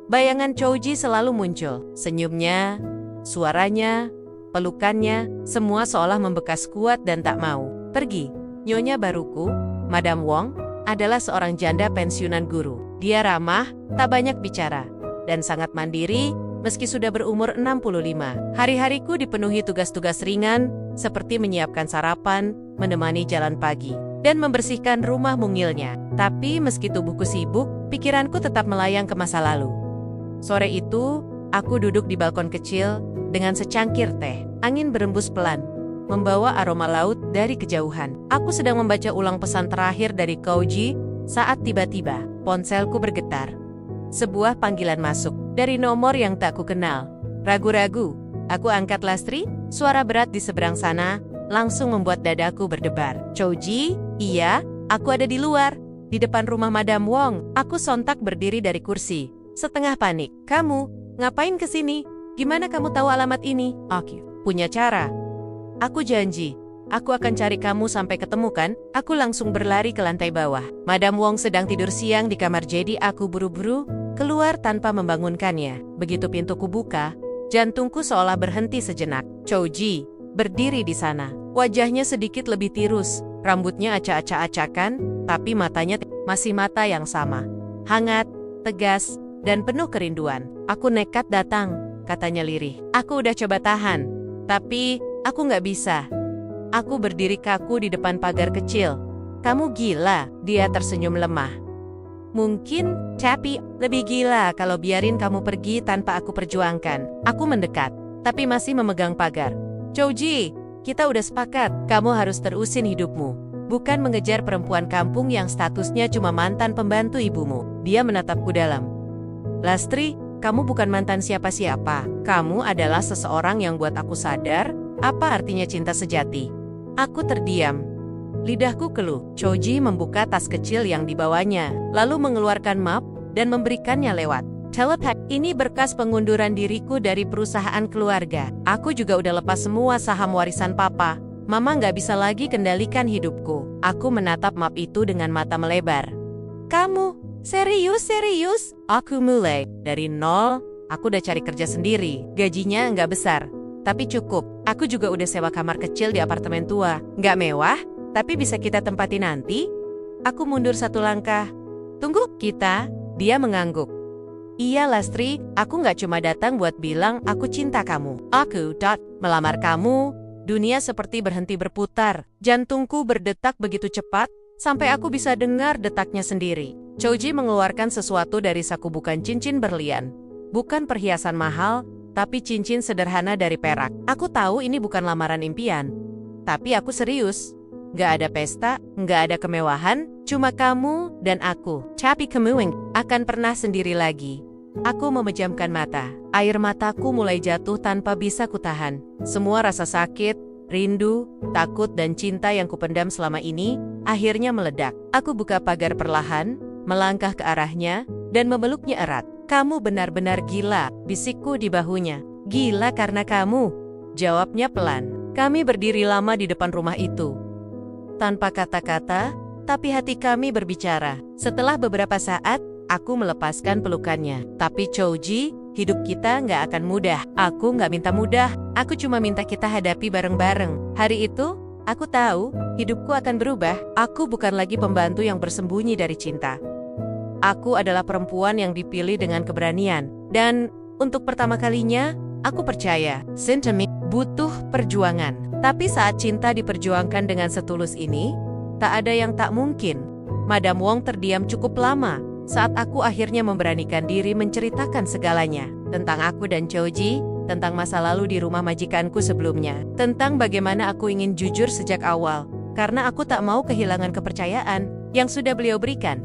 [SPEAKER 1] bayangan Choji selalu muncul. Senyumnya, suaranya, pelukannya, semua seolah membekas kuat dan tak mau pergi. Nyonya baruku, Madam Wong, adalah seorang janda pensiunan guru. Dia ramah, tak banyak bicara, dan sangat mandiri meski sudah berumur 65. Hari-hariku dipenuhi tugas-tugas ringan, seperti menyiapkan sarapan, menemani jalan pagi, dan membersihkan rumah mungilnya. Tapi meski tubuhku sibuk, pikiranku tetap melayang ke masa lalu. Sore itu, aku duduk di balkon kecil dengan secangkir teh. Angin berembus pelan, membawa aroma laut dari kejauhan. Aku sedang membaca ulang pesan terakhir dari Choji saat tiba-tiba ponselku bergetar. Sebuah panggilan masuk dari nomor yang tak kukenal. Ragu-ragu, aku angkat. Lastri, suara berat di seberang sana langsung membuat dadaku berdebar. Choji, iya, aku ada di luar, di depan rumah Madam Wong. Aku sontak berdiri dari kursi, setengah panik. Kamu, ngapain kesini? Gimana kamu tahu alamat ini? Aku punya cara. Aku janji, aku akan cari kamu sampai ketemu kan? Aku langsung berlari ke lantai bawah. Madam Wong sedang tidur siang di kamar, jadi aku buru-buru keluar tanpa membangunkannya. Begitu pintuku buka, jantungku seolah berhenti sejenak. Chouji berdiri di sana. Wajahnya sedikit lebih tirus, rambutnya acak-acak-acakan, tapi matanya masih mata yang sama. Hangat, tegas, dan penuh kerinduan. Aku nekat datang, katanya lirih. Aku udah coba tahan, tapi aku nggak bisa. Aku berdiri kaku di depan pagar kecil. Kamu gila, dia tersenyum lemah. Mungkin, tapi lebih gila kalau biarin kamu pergi tanpa aku perjuangkan. Aku mendekat, tapi masih memegang pagar. Chouji, kita udah sepakat, kamu harus terusin hidupmu. Bukan mengejar perempuan kampung yang statusnya cuma mantan pembantu ibumu. Dia menatapku dalam. Lastri, kamu bukan mantan siapa-siapa. Kamu adalah seseorang yang buat aku sadar, apa artinya cinta sejati. Aku terdiam. Lidahku keluh. Chouji membuka tas kecil yang dibawanya, lalu mengeluarkan map dan memberikannya lewat telepad. Ini berkas pengunduran diriku dari perusahaan keluarga. Aku juga udah lepas semua saham warisan papa. Mama nggak bisa lagi kendalikan hidupku. Aku menatap map itu dengan mata melebar. Kamu, serius? Aku mulai. Dari nol, aku udah cari kerja sendiri. Gajinya nggak besar, tapi cukup. Aku juga udah sewa kamar kecil di apartemen tua. Nggak mewah, tapi bisa kita tempati nanti. Aku mundur satu langkah. Tunggu, kita. Dia mengangguk. Iya Lastri, aku nggak cuma datang buat bilang aku cinta kamu. Aku melamar kamu. Dunia seperti berhenti berputar. Jantungku berdetak begitu cepat, sampai aku bisa dengar detaknya sendiri. Chouji mengeluarkan sesuatu dari saku, bukan cincin berlian. Bukan perhiasan mahal, tapi cincin sederhana dari perak. Aku tahu ini bukan lamaran impian. Tapi aku serius. Nggak ada pesta, nggak ada kemewahan, cuma kamu dan aku. Tapi kamu akan pernah sendiri lagi. Aku memejamkan mata. Air mataku mulai jatuh tanpa bisa kutahan. Semua rasa sakit, rindu, takut, dan cinta yang kupendam selama ini akhirnya meledak. Aku buka pagar perlahan, melangkah ke arahnya, dan memeluknya erat. Kamu benar-benar gila, bisikku di bahunya. Gila karena kamu, jawabnya pelan. Kami berdiri lama di depan rumah itu. Tanpa kata-kata, tapi hati kami berbicara. Setelah beberapa saat, aku melepaskan pelukannya. Tapi Chouji, hidup kita nggak akan mudah. Aku nggak minta mudah, aku cuma minta kita hadapi bareng-bareng. Hari itu, aku tahu, hidupku akan berubah. Aku bukan lagi pembantu yang bersembunyi dari cinta. Aku adalah perempuan yang dipilih dengan keberanian. Dan, untuk pertama kalinya, aku percaya, cinta butuh perjuangan. Tapi saat cinta diperjuangkan dengan setulus ini, tak ada yang tak mungkin. Madam Wong terdiam cukup lama saat aku akhirnya memberanikan diri menceritakan segalanya. Tentang aku dan Chouji, tentang masa lalu di rumah majikanku sebelumnya, tentang bagaimana aku ingin jujur sejak awal, karena aku tak mau kehilangan kepercayaan yang sudah beliau berikan.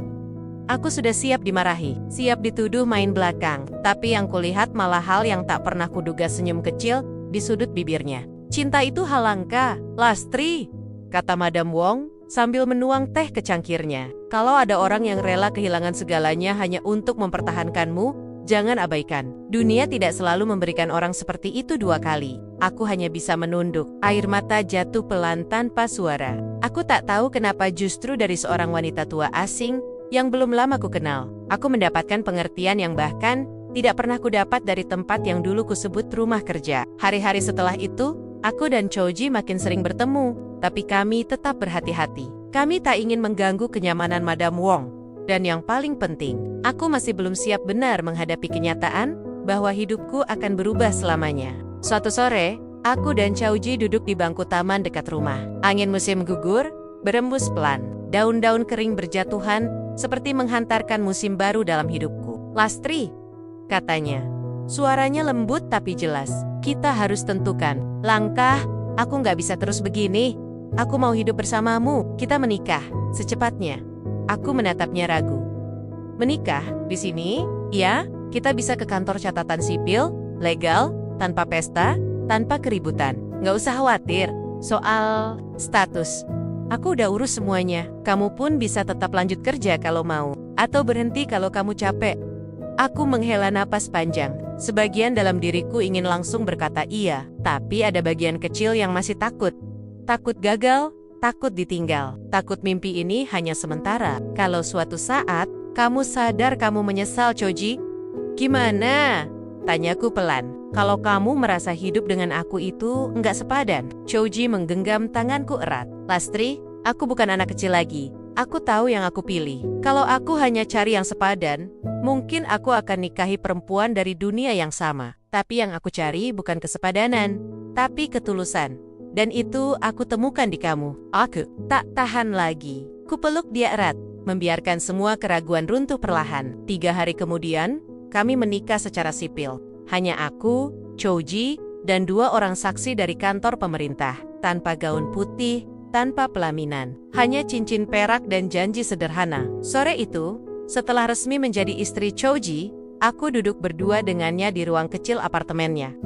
[SPEAKER 1] Aku sudah siap dimarahi, siap dituduh main belakang, tapi yang kulihat malah hal yang tak pernah kuduga, senyum kecil di sudut bibirnya. Cinta itu hal langka, Lastri, kata Madam Wong sambil menuang teh ke cangkirnya. Kalau ada orang yang rela kehilangan segalanya hanya untuk mempertahankanmu, jangan abaikan. Dunia tidak selalu memberikan orang seperti itu dua kali. Aku hanya bisa menunduk. Air mata jatuh pelan tanpa suara. Aku tak tahu kenapa justru dari seorang wanita tua asing yang belum lama ku kenal, aku mendapatkan pengertian yang bahkan tidak pernah kudapat dari tempat yang dulu kusebut rumah kerja. Hari-hari setelah itu, aku dan Chouji makin sering bertemu, tapi kami tetap berhati-hati. Kami tak ingin mengganggu kenyamanan Madam Wong. Dan yang paling penting, aku masih belum siap benar menghadapi kenyataan bahwa hidupku akan berubah selamanya. Suatu sore, aku dan Chouji duduk di bangku taman dekat rumah. Angin musim gugur berembus pelan. Daun-daun kering berjatuhan seperti menghantarkan musim baru dalam hidupku. Lastri, katanya. Suaranya lembut tapi jelas. Kita harus tentukan langkah. Aku nggak bisa terus begini. Aku mau hidup bersamamu. Kita menikah secepatnya. Aku menatapnya ragu. Menikah di sini? Ya, kita bisa ke kantor catatan sipil, legal, tanpa pesta, tanpa keributan. Nggak usah khawatir soal status. Aku udah urus semuanya. Kamu pun bisa tetap lanjut kerja kalau mau, atau berhenti kalau kamu capek. Aku menghela napas panjang. Sebagian dalam diriku ingin langsung berkata iya, tapi ada bagian kecil yang masih takut. Takut gagal, takut ditinggal, takut mimpi ini hanya sementara. Kalau suatu saat Kamu sadar kamu menyesal, Choji? Gimana? Tanyaku pelan. Kalau kamu merasa hidup dengan aku itu nggak sepadan. Choji menggenggam tanganku erat. Lastri, aku bukan anak kecil lagi. Aku tahu yang aku pilih. Kalau aku hanya cari yang sepadan, mungkin aku akan nikahi perempuan dari dunia yang sama. Tapi yang aku cari bukan kesepadanan, tapi ketulusan. Dan itu aku temukan di kamu. Aku tak tahan lagi. Kupeluk dia erat, membiarkan semua keraguan runtuh perlahan. 3 hari kemudian, kami menikah secara sipil. Hanya aku, Choji, dan 2 orang saksi dari kantor pemerintah. Tanpa gaun putih, tanpa pelaminan. Hanya cincin perak dan janji sederhana. Sore itu, setelah resmi menjadi istri Choji, aku duduk berdua dengannya di ruang kecil apartemennya.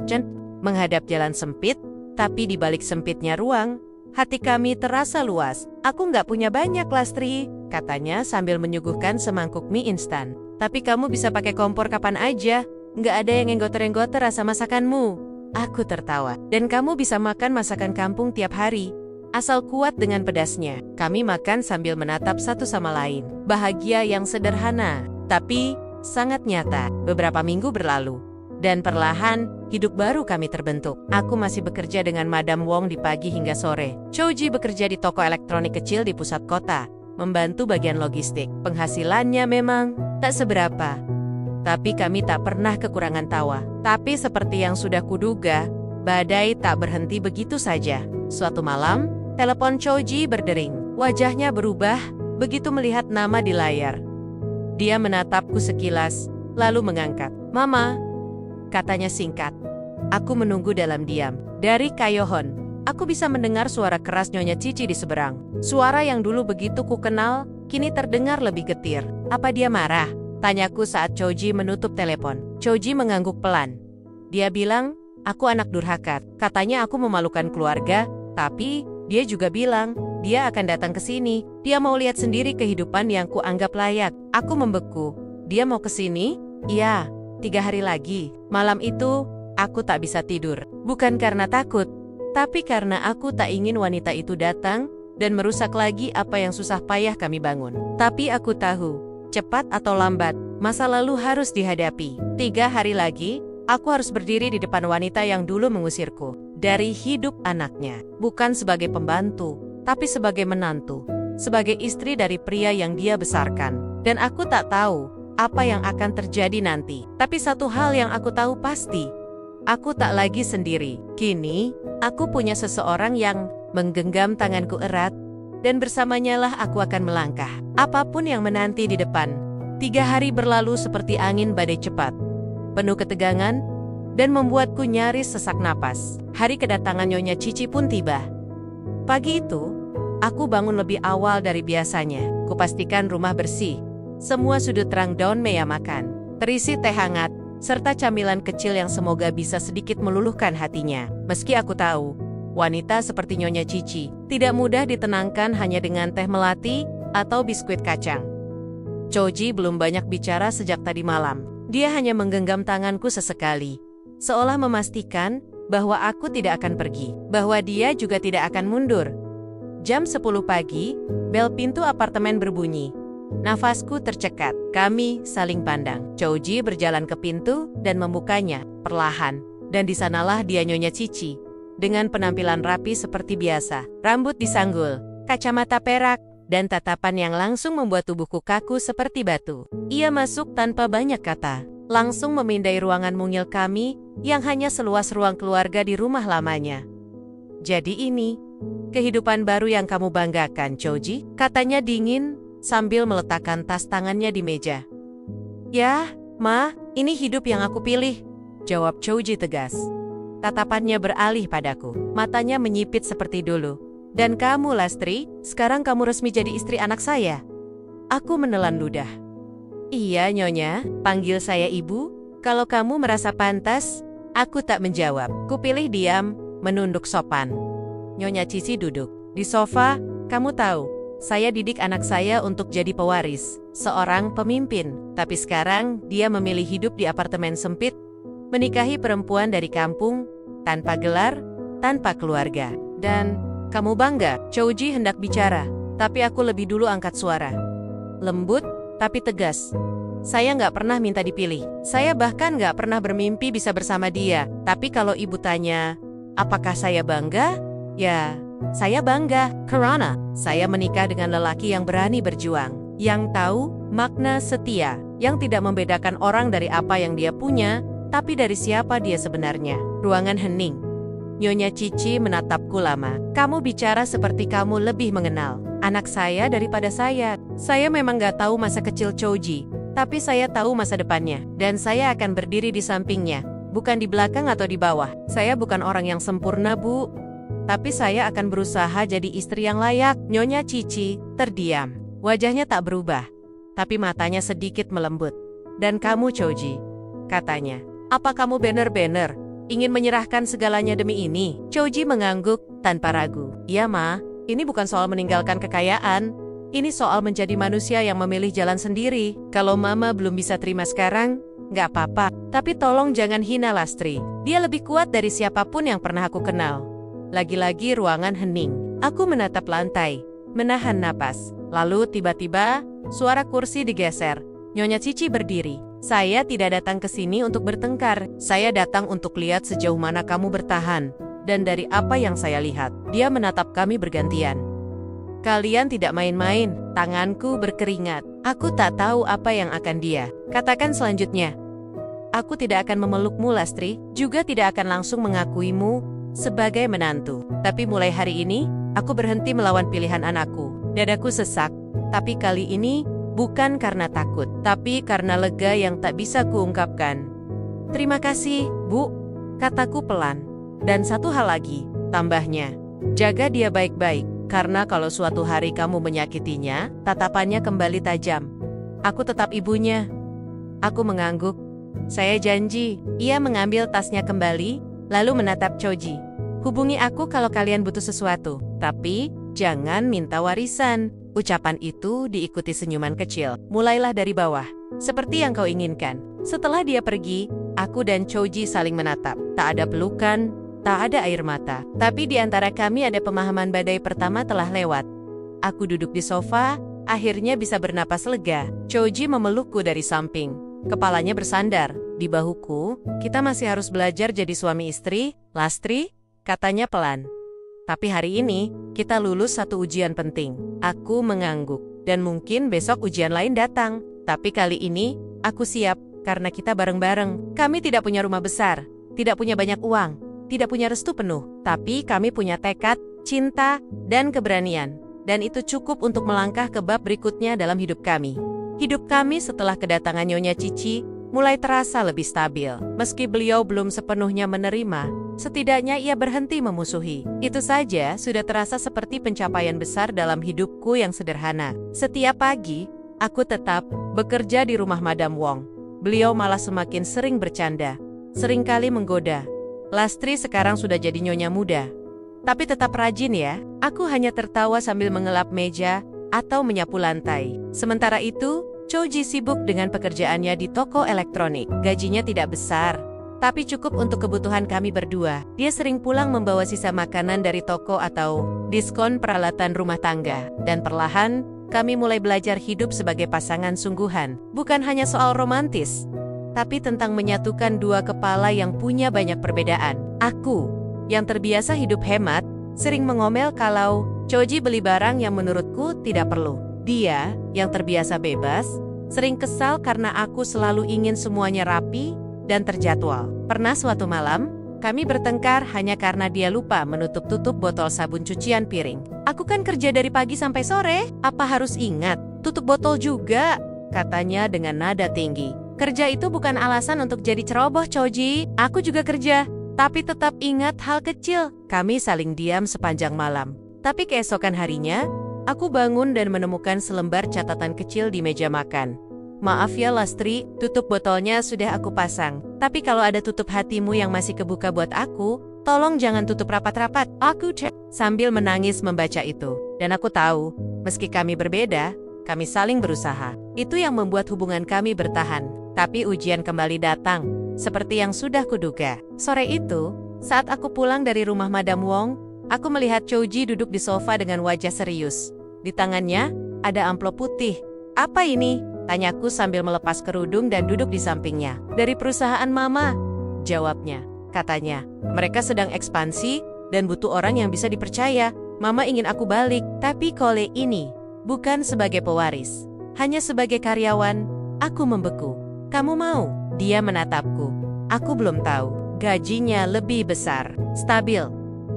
[SPEAKER 1] Menghadap jalan sempit, tapi di balik sempitnya ruang, hati kami terasa luas. Aku nggak punya banyak, Lastri, katanya sambil menyuguhkan semangkuk mie instan. Tapi kamu bisa pakai kompor kapan aja. Nggak ada yang nggoter-nggoter rasa masakanmu. Aku tertawa. Dan kamu bisa makan masakan kampung tiap hari. Asal kuat dengan pedasnya. Kami makan sambil menatap satu sama lain. Bahagia yang sederhana, tapi sangat nyata. Beberapa minggu berlalu. Dan perlahan, hidup baru kami terbentuk. Aku masih bekerja dengan Madam Wong di pagi hingga sore. Choji bekerja di toko elektronik kecil di pusat kota, membantu bagian logistik. Penghasilannya memang tak seberapa. Tapi kami tak pernah kekurangan tawa. Tapi seperti yang sudah kuduga, badai tak berhenti begitu saja. Suatu malam, telepon Choji berdering. Wajahnya berubah begitu melihat nama di layar. Dia menatapku sekilas, lalu mengangkat. Mama, katanya singkat. Aku menunggu dalam diam. Dari Kayohon, aku bisa mendengar suara keras Nyonya Cici di seberang. Suara yang dulu begitu ku kenal, kini terdengar lebih getir. Apa dia marah? Tanyaku saat Choji menutup telepon. Choji mengangguk pelan. Dia bilang, aku anak durhaka. Katanya aku memalukan keluarga, tapi dia juga bilang, dia akan datang ke sini. Dia mau lihat sendiri kehidupan yang kuanggap layak. Aku membeku. Dia mau ke sini? Iya, 3 hari lagi. Malam itu, aku tak bisa tidur. Bukan karena takut, tapi karena aku tak ingin wanita itu datang dan merusak lagi apa yang susah payah kami bangun. Tapi aku tahu, cepat atau lambat, masa lalu harus dihadapi. 3 hari lagi, aku harus berdiri di depan wanita yang dulu mengusirku. Dari hidup anaknya. Bukan sebagai pembantu, tapi sebagai menantu. Sebagai istri dari pria yang dia besarkan. Dan aku tak tahu apa yang akan terjadi nanti. Tapi satu hal yang aku tahu pasti. Aku tak lagi sendiri. Kini, aku punya seseorang yang menggenggam tanganku erat. Dan bersamanya lah aku akan melangkah. Apapun yang menanti di depan. 3 hari berlalu seperti angin badai cepat. Penuh ketegangan, dan membuatku nyaris sesak napas. Hari kedatangan Nyonya Cici pun tiba. Pagi itu, aku bangun lebih awal dari biasanya. Kupastikan rumah bersih. Semua sudut terang daun mea makan. Terisi teh hangat, serta camilan kecil yang semoga bisa sedikit meluluhkan hatinya. Meski aku tahu, wanita seperti Nyonya Cici tidak mudah ditenangkan hanya dengan teh melati atau biskuit kacang. Choji belum banyak bicara sejak tadi malam. Dia hanya menggenggam tanganku sesekali, seolah memastikan bahwa aku tidak akan pergi, bahwa dia juga tidak akan mundur. Jam 10 pagi, bel pintu apartemen berbunyi. Nafasku tercekat. Kami saling pandang. Choji berjalan ke pintu dan membukanya perlahan. Dan di sanalah dia Nyonya Cici. Dengan penampilan rapi seperti biasa. Rambut disanggul, kacamata perak, dan tatapan yang langsung membuat tubuhku kaku seperti batu. Ia masuk tanpa banyak kata. Langsung memindai ruangan mungil kami yang hanya seluas ruang keluarga di rumah lamanya. Jadi ini, kehidupan baru yang kamu banggakan, Choji? Katanya dingin sambil meletakkan tas tangannya di meja. Ya, Ma, ini hidup yang aku pilih, jawab Choji tegas. Tatapannya beralih padaku, matanya menyipit seperti dulu. Dan kamu, Lastri, sekarang kamu resmi jadi istri anak saya. Aku menelan ludah. Iya, Nyonya, panggil saya ibu. Kalau kamu merasa pantas, aku tak menjawab. Kupilih diam, menunduk sopan. Nyonya Cici duduk di sofa. Kamu tahu, saya didik anak saya untuk jadi pewaris, seorang pemimpin. Tapi sekarang dia memilih hidup di apartemen sempit, menikahi perempuan dari kampung, tanpa gelar, tanpa keluarga. Dan kamu bangga? Choji hendak bicara, tapi aku lebih dulu angkat suara. Lembut, tapi tegas. Saya nggak pernah minta dipilih. Saya bahkan nggak pernah bermimpi bisa bersama dia. Tapi kalau ibu tanya, apakah saya bangga? Ya, saya bangga. Karena saya menikah dengan lelaki yang berani berjuang, yang tahu makna setia, yang tidak membedakan orang dari apa yang dia punya, tapi dari siapa dia sebenarnya. Ruangan hening. Nyonya Cici menatapku lama. Kamu bicara seperti kamu lebih mengenal anak saya daripada saya. Saya memang nggak tahu masa kecil Choji, tapi saya tahu masa depannya. Dan saya akan berdiri di sampingnya, bukan di belakang atau di bawah. Saya bukan orang yang sempurna, Bu. Tapi saya akan berusaha jadi istri yang layak. Nyonya Cici terdiam. Wajahnya tak berubah, tapi matanya sedikit melembut. Dan kamu, Choji, katanya. Apa kamu benar-benar ingin menyerahkan segalanya demi ini? Choji mengangguk tanpa ragu. Iya, Ma. Ini bukan soal meninggalkan kekayaan. Ini soal menjadi manusia yang memilih jalan sendiri. Kalau Mama belum bisa terima sekarang, nggak apa-apa. Tapi tolong jangan hina Lastri. Dia lebih kuat dari siapapun yang pernah aku kenal. Lagi-lagi ruangan hening. Aku menatap lantai, menahan napas. Lalu tiba-tiba, suara kursi digeser. Nyonya Cici berdiri. Saya tidak datang ke sini untuk bertengkar. Saya datang untuk lihat sejauh mana kamu bertahan. Dan dari apa yang saya lihat, dia menatap kami bergantian. Kalian tidak main-main. Tanganku berkeringat. Aku tak tahu apa yang akan dia katakan selanjutnya. Aku tidak akan memelukmu, Lastri. Juga tidak akan langsung mengakuimu sebagai menantu. Tapi mulai hari ini, aku berhenti melawan pilihan anakku. Dadaku sesak. Tapi kali ini, bukan karena takut, tapi karena lega yang tak bisa kuungkapkan. Terima kasih, Bu, kataku pelan. Dan satu hal lagi, tambahnya. Jaga dia baik-baik, karena kalau suatu hari kamu menyakitinya, tatapannya kembali tajam. Aku tetap ibunya. Aku mengangguk. Saya janji. Ia mengambil tasnya kembali, lalu menatap Choji. Hubungi aku kalau kalian butuh sesuatu, tapi jangan minta warisan. Ucapan itu diikuti senyuman kecil. Mulailah dari bawah, seperti yang kau inginkan. Setelah dia pergi, aku dan Choji saling menatap. Tak ada pelukan, tak ada air mata. Tapi di antara kami ada pemahaman badai pertama telah lewat. Aku duduk di sofa, akhirnya bisa bernapas lega. Choji memelukku dari samping. Kepalanya bersandar di bahuku. Kita masih harus belajar jadi suami istri, Lastri, katanya pelan. Tapi hari ini, kita lulus satu ujian penting. Aku mengangguk. Dan mungkin besok ujian lain datang. Tapi kali ini, aku siap. Karena kita bareng-bareng. Kami tidak punya rumah besar. Tidak punya banyak uang. Tidak punya restu penuh. Tapi kami punya tekad, cinta, dan keberanian. Dan itu cukup untuk melangkah ke bab berikutnya dalam hidup kami. Hidup kami setelah kedatangan Nyonya Cici mulai terasa lebih stabil. Meski beliau belum sepenuhnya menerima, setidaknya ia berhenti memusuhi. Itu saja sudah terasa seperti pencapaian besar dalam hidupku yang sederhana. Setiap pagi, aku tetap bekerja di rumah Madam Wong. Beliau malah semakin sering bercanda, seringkali menggoda. Lastri sekarang sudah jadi nyonya muda. Tapi tetap rajin ya. Aku hanya tertawa sambil mengelap meja atau menyapu lantai. Sementara itu, Choji sibuk dengan pekerjaannya di toko elektronik. Gajinya tidak besar, tapi cukup untuk kebutuhan kami berdua. Dia sering pulang membawa sisa makanan dari toko atau diskon peralatan rumah tangga. Dan perlahan, kami mulai belajar hidup sebagai pasangan sungguhan. Bukan hanya soal romantis, tapi tentang menyatukan dua kepala yang punya banyak perbedaan. Aku, yang terbiasa hidup hemat, sering mengomel kalau Choji beli barang yang menurutku tidak perlu. Dia, yang terbiasa bebas, sering kesal karena aku selalu ingin semuanya rapi dan terjadwal. Pernah suatu malam, kami bertengkar hanya karena dia lupa menutup-tutup botol sabun cucian piring. Aku kan kerja dari pagi sampai sore, apa harus ingat? Tutup botol juga, katanya dengan nada tinggi. Kerja itu bukan alasan untuk jadi ceroboh, Choji. Aku juga kerja, tapi tetap ingat hal kecil. Kami saling diam sepanjang malam. Tapi keesokan harinya, aku bangun dan menemukan selembar catatan kecil di meja makan. Maaf ya Lastri, tutup botolnya sudah aku pasang. Tapi kalau ada tutup hatimu yang masih kebuka buat aku, tolong jangan tutup rapat-rapat. Aku sambil menangis membaca itu. Dan aku tahu, meski kami berbeda, kami saling berusaha. Itu yang membuat hubungan kami bertahan. Tapi ujian kembali datang, seperti yang sudah kuduga. Sore itu, saat aku pulang dari rumah Madam Wong, aku melihat Choji duduk di sofa dengan wajah serius. Di tangannya, ada amplop putih. Apa ini? Tanyaku sambil melepas kerudung dan duduk di sampingnya. Dari perusahaan Mama, jawabnya. Katanya, mereka sedang ekspansi dan butuh orang yang bisa dipercaya. Mama ingin aku balik, tapi kali ini bukan sebagai pewaris. Hanya sebagai karyawan, aku membeku. Kamu mau? Dia menatapku. Aku belum tahu. Gajinya lebih besar, stabil.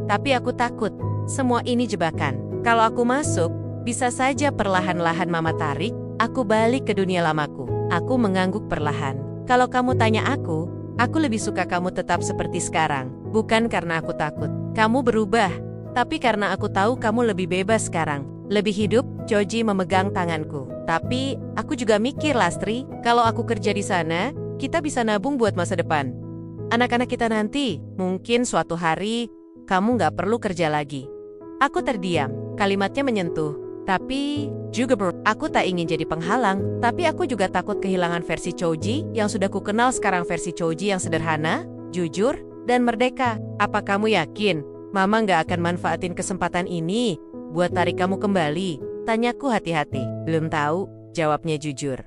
[SPEAKER 1] Tapi aku takut. Semua ini jebakan. Kalau aku masuk, bisa saja perlahan-lahan Mama tarik aku balik ke dunia lamaku. Aku mengangguk perlahan. Kalau kamu tanya aku lebih suka kamu tetap seperti sekarang. Bukan karena aku takut kamu berubah, tapi karena aku tahu kamu lebih bebas sekarang. Lebih hidup. Choji memegang tanganku. Tapi, aku juga mikir, Lastri, kalau aku kerja di sana, kita bisa nabung buat masa depan. Anak-anak kita nanti, mungkin suatu hari, kamu nggak perlu kerja lagi. Aku terdiam. Kalimatnya menyentuh. Tapi, juga aku tak ingin jadi penghalang, tapi aku juga takut kehilangan versi Choji yang sudah kukenal sekarang, versi Choji yang sederhana, jujur, dan merdeka. Apa kamu yakin, Mama nggak akan manfaatin kesempatan ini buat tarik kamu kembali? Tanyaku hati-hati. Belum tahu, jawabnya jujur.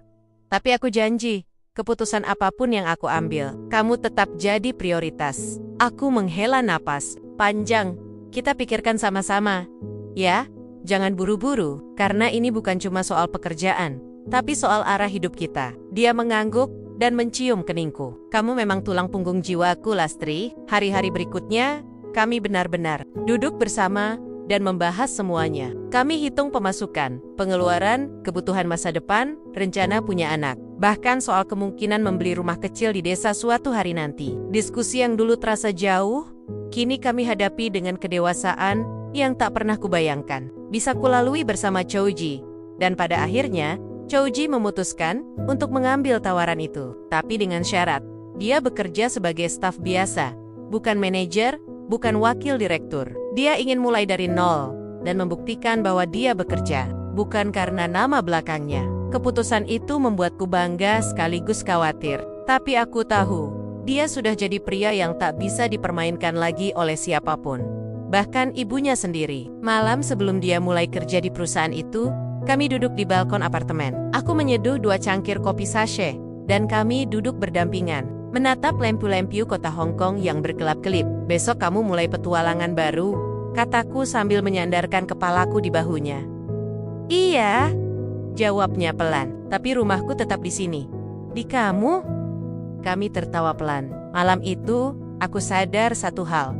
[SPEAKER 1] Tapi aku janji, keputusan apapun yang aku ambil, kamu tetap jadi prioritas. Aku menghela napas panjang. Kita pikirkan sama-sama. Ya? Jangan buru-buru, karena ini bukan cuma soal pekerjaan, tapi soal arah hidup kita. Dia mengangguk dan mencium keningku. Kamu memang tulang punggung jiwaku, Lastri. Hari-hari berikutnya, kami benar-benar duduk bersama dan membahas semuanya. Kami hitung pemasukan, pengeluaran, kebutuhan masa depan, rencana punya anak. Bahkan soal kemungkinan membeli rumah kecil di desa suatu hari nanti. Diskusi yang dulu terasa jauh, kini kami hadapi dengan kedewasaan yang tak pernah kubayangkan bisa kulalui bersama Choji. Dan pada akhirnya, Choji memutuskan untuk mengambil tawaran itu. Tapi dengan syarat, dia bekerja sebagai staf biasa, bukan manajer, bukan wakil direktur. Dia ingin mulai dari nol dan membuktikan bahwa dia bekerja, bukan karena nama belakangnya. Keputusan itu membuatku bangga sekaligus khawatir. Tapi aku tahu, dia sudah jadi pria yang tak bisa dipermainkan lagi oleh siapapun. Bahkan ibunya sendiri. Malam sebelum dia mulai kerja di perusahaan itu, kami duduk di balkon apartemen. Aku menyeduh 2 cangkir kopi sachet, dan kami duduk berdampingan, menatap lampu-lampu kota Hong Kong yang berkelap-kelip. Besok kamu mulai petualangan baru, kataku sambil menyandarkan kepalaku di bahunya. Iya, jawabnya pelan. Tapi rumahku tetap di sini. Di kamu? Kami tertawa pelan. Malam itu, aku sadar satu hal.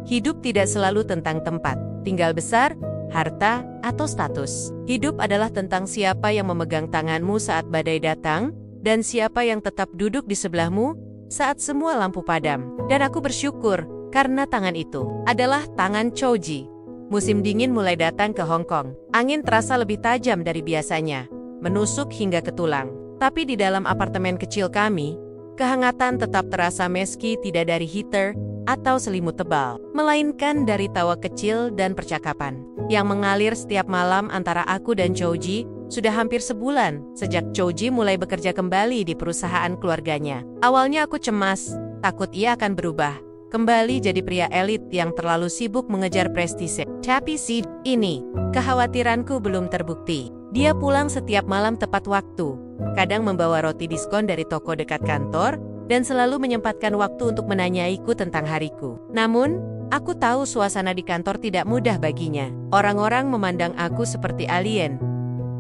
[SPEAKER 1] Hidup tidak selalu tentang tempat, tinggal besar, harta, atau status. Hidup adalah tentang siapa yang memegang tanganmu saat badai datang, dan siapa yang tetap duduk di sebelahmu saat semua lampu padam. Dan aku bersyukur, karena tangan itu adalah tangan Choji. Musim dingin mulai datang ke Hong Kong. Angin terasa lebih tajam dari biasanya, menusuk hingga ke tulang. Tapi di dalam apartemen kecil kami, kehangatan tetap terasa meski tidak dari heater atau selimut tebal, melainkan dari tawa kecil dan percakapan yang mengalir setiap malam antara aku dan Choji. Sudah hampir sebulan sejak Choji mulai bekerja kembali di perusahaan keluarganya. Awalnya aku cemas, takut ia akan berubah, kembali jadi pria elit yang terlalu sibuk mengejar prestise. Tapi ini, kekhawatiranku belum terbukti. Dia pulang setiap malam tepat waktu, kadang membawa roti diskon dari toko dekat kantor, dan selalu menyempatkan waktu untuk menanyaiku tentang hariku. Namun, aku tahu suasana di kantor tidak mudah baginya. Orang-orang memandang aku seperti alien,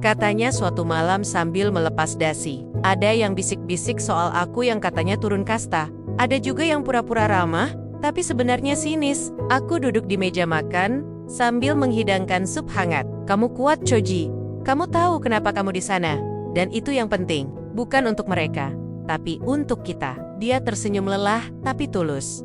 [SPEAKER 1] katanya suatu malam sambil melepas dasi. Ada yang bisik-bisik soal aku yang katanya turun kasta. Ada juga yang pura-pura ramah, tapi sebenarnya sinis. Aku duduk di meja makan, sambil menghidangkan sup hangat. Kamu kuat, Choji. Kamu tahu kenapa kamu di sana. Dan itu yang penting, bukan untuk mereka, tapi untuk kita. Dia tersenyum lelah, tapi tulus.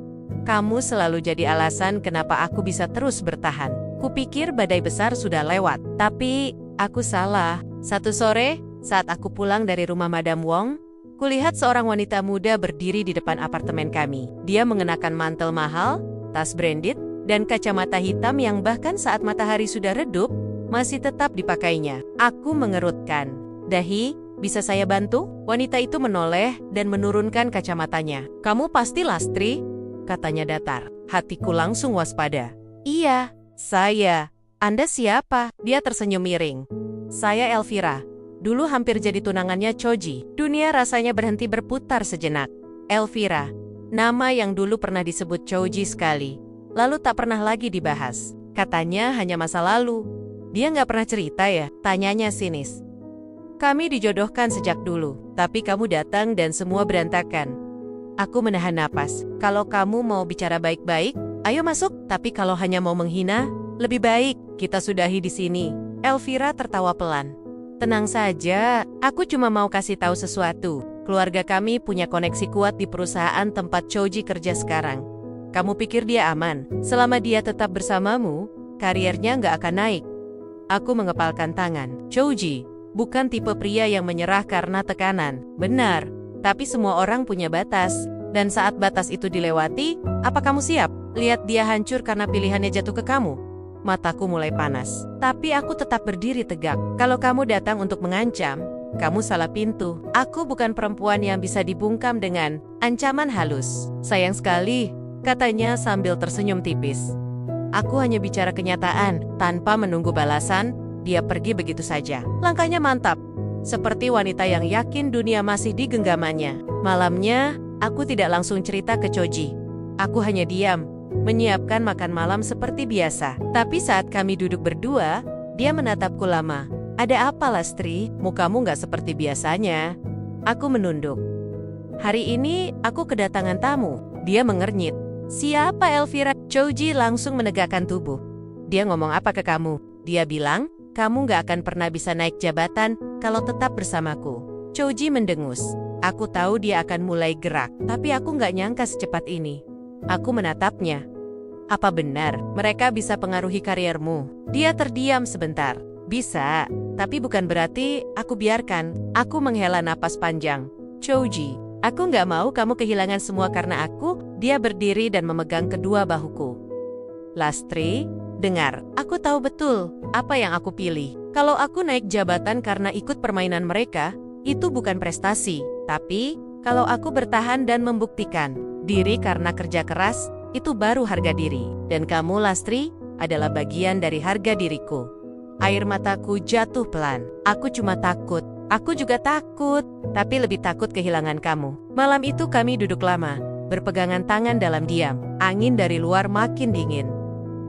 [SPEAKER 1] Kamu selalu jadi alasan kenapa aku bisa terus bertahan. Kupikir badai besar sudah lewat, tapi aku salah. Satu sore, saat aku pulang dari rumah Madam Wong, kulihat seorang wanita muda berdiri di depan apartemen kami. Dia mengenakan mantel mahal, tas branded, dan kacamata hitam yang bahkan saat matahari sudah redup, masih tetap dipakainya. Aku mengerutkan dahi. Bisa saya bantu? Wanita itu menoleh dan menurunkan kacamatanya. Kamu pasti Lastri? Katanya datar. Hatiku langsung waspada. Iya, saya. Anda siapa? Dia tersenyum miring. Saya Elvira. Dulu hampir jadi tunangannya Choji. Dunia rasanya berhenti berputar sejenak. Elvira, nama yang dulu pernah disebut Choji sekali, lalu tak pernah lagi dibahas. Katanya hanya masa lalu. Dia nggak pernah cerita ya? Tanyanya sinis. Kami dijodohkan sejak dulu, tapi kamu datang dan semua berantakan. Aku menahan napas. Kalau kamu mau bicara baik-baik, ayo masuk. Tapi kalau hanya mau menghina, lebih baik kita sudahi di sini. Elvira tertawa pelan. Tenang saja, aku cuma mau kasih tahu sesuatu. Keluarga kami punya koneksi kuat di perusahaan tempat Choji kerja sekarang. Kamu pikir dia aman? Selama dia tetap bersamamu, kariernya nggak akan naik. Aku mengepalkan tangan. Choji bukan tipe pria yang menyerah karena tekanan. Benar, tapi semua orang punya batas. Dan saat batas itu dilewati, apa kamu siap? Lihat dia hancur karena pilihannya jatuh ke kamu. Mataku mulai panas. Tapi aku tetap berdiri tegak. Kalau kamu datang untuk mengancam, kamu salah pintu. Aku bukan perempuan yang bisa dibungkam dengan ancaman halus. Sayang sekali, katanya sambil tersenyum tipis. Aku hanya bicara kenyataan. Tanpa menunggu balasan, dia pergi begitu saja. Langkahnya mantap, seperti wanita yang yakin dunia masih di genggamannya. Malamnya, aku tidak langsung cerita ke Choji. Aku hanya diam, menyiapkan makan malam seperti biasa. Tapi saat kami duduk berdua, dia menatapku lama. Ada apa, Lastri? Mukamu nggak seperti biasanya. Aku menunduk. Hari ini aku kedatangan tamu. Dia mengernyit. Siapa Elvira? Choji langsung menegakkan tubuh. Dia ngomong apa ke kamu? Dia bilang, kamu nggak akan pernah bisa naik jabatan kalau tetap bersamaku. Choji mendengus. Aku tahu dia akan mulai gerak, tapi aku nggak nyangka secepat ini. Aku menatapnya. Apa benar mereka bisa pengaruhi kariermu? Dia terdiam sebentar. Bisa, tapi bukan berarti aku biarkan. Aku menghela napas panjang. Choji, aku nggak mau kamu kehilangan semua karena aku. Dia berdiri dan memegang kedua bahuku. Lastri, dengar, aku tahu betul apa yang aku pilih. Kalau aku naik jabatan karena ikut permainan mereka, itu bukan prestasi. Tapi, kalau aku bertahan dan membuktikan diri karena kerja keras, itu baru harga diri. Dan kamu, Lastri, adalah bagian dari harga diriku. Air mataku jatuh pelan. Aku cuma takut. Aku juga takut, tapi lebih takut kehilangan kamu. Malam itu kami duduk lama, berpegangan tangan dalam diam. Angin dari luar makin dingin.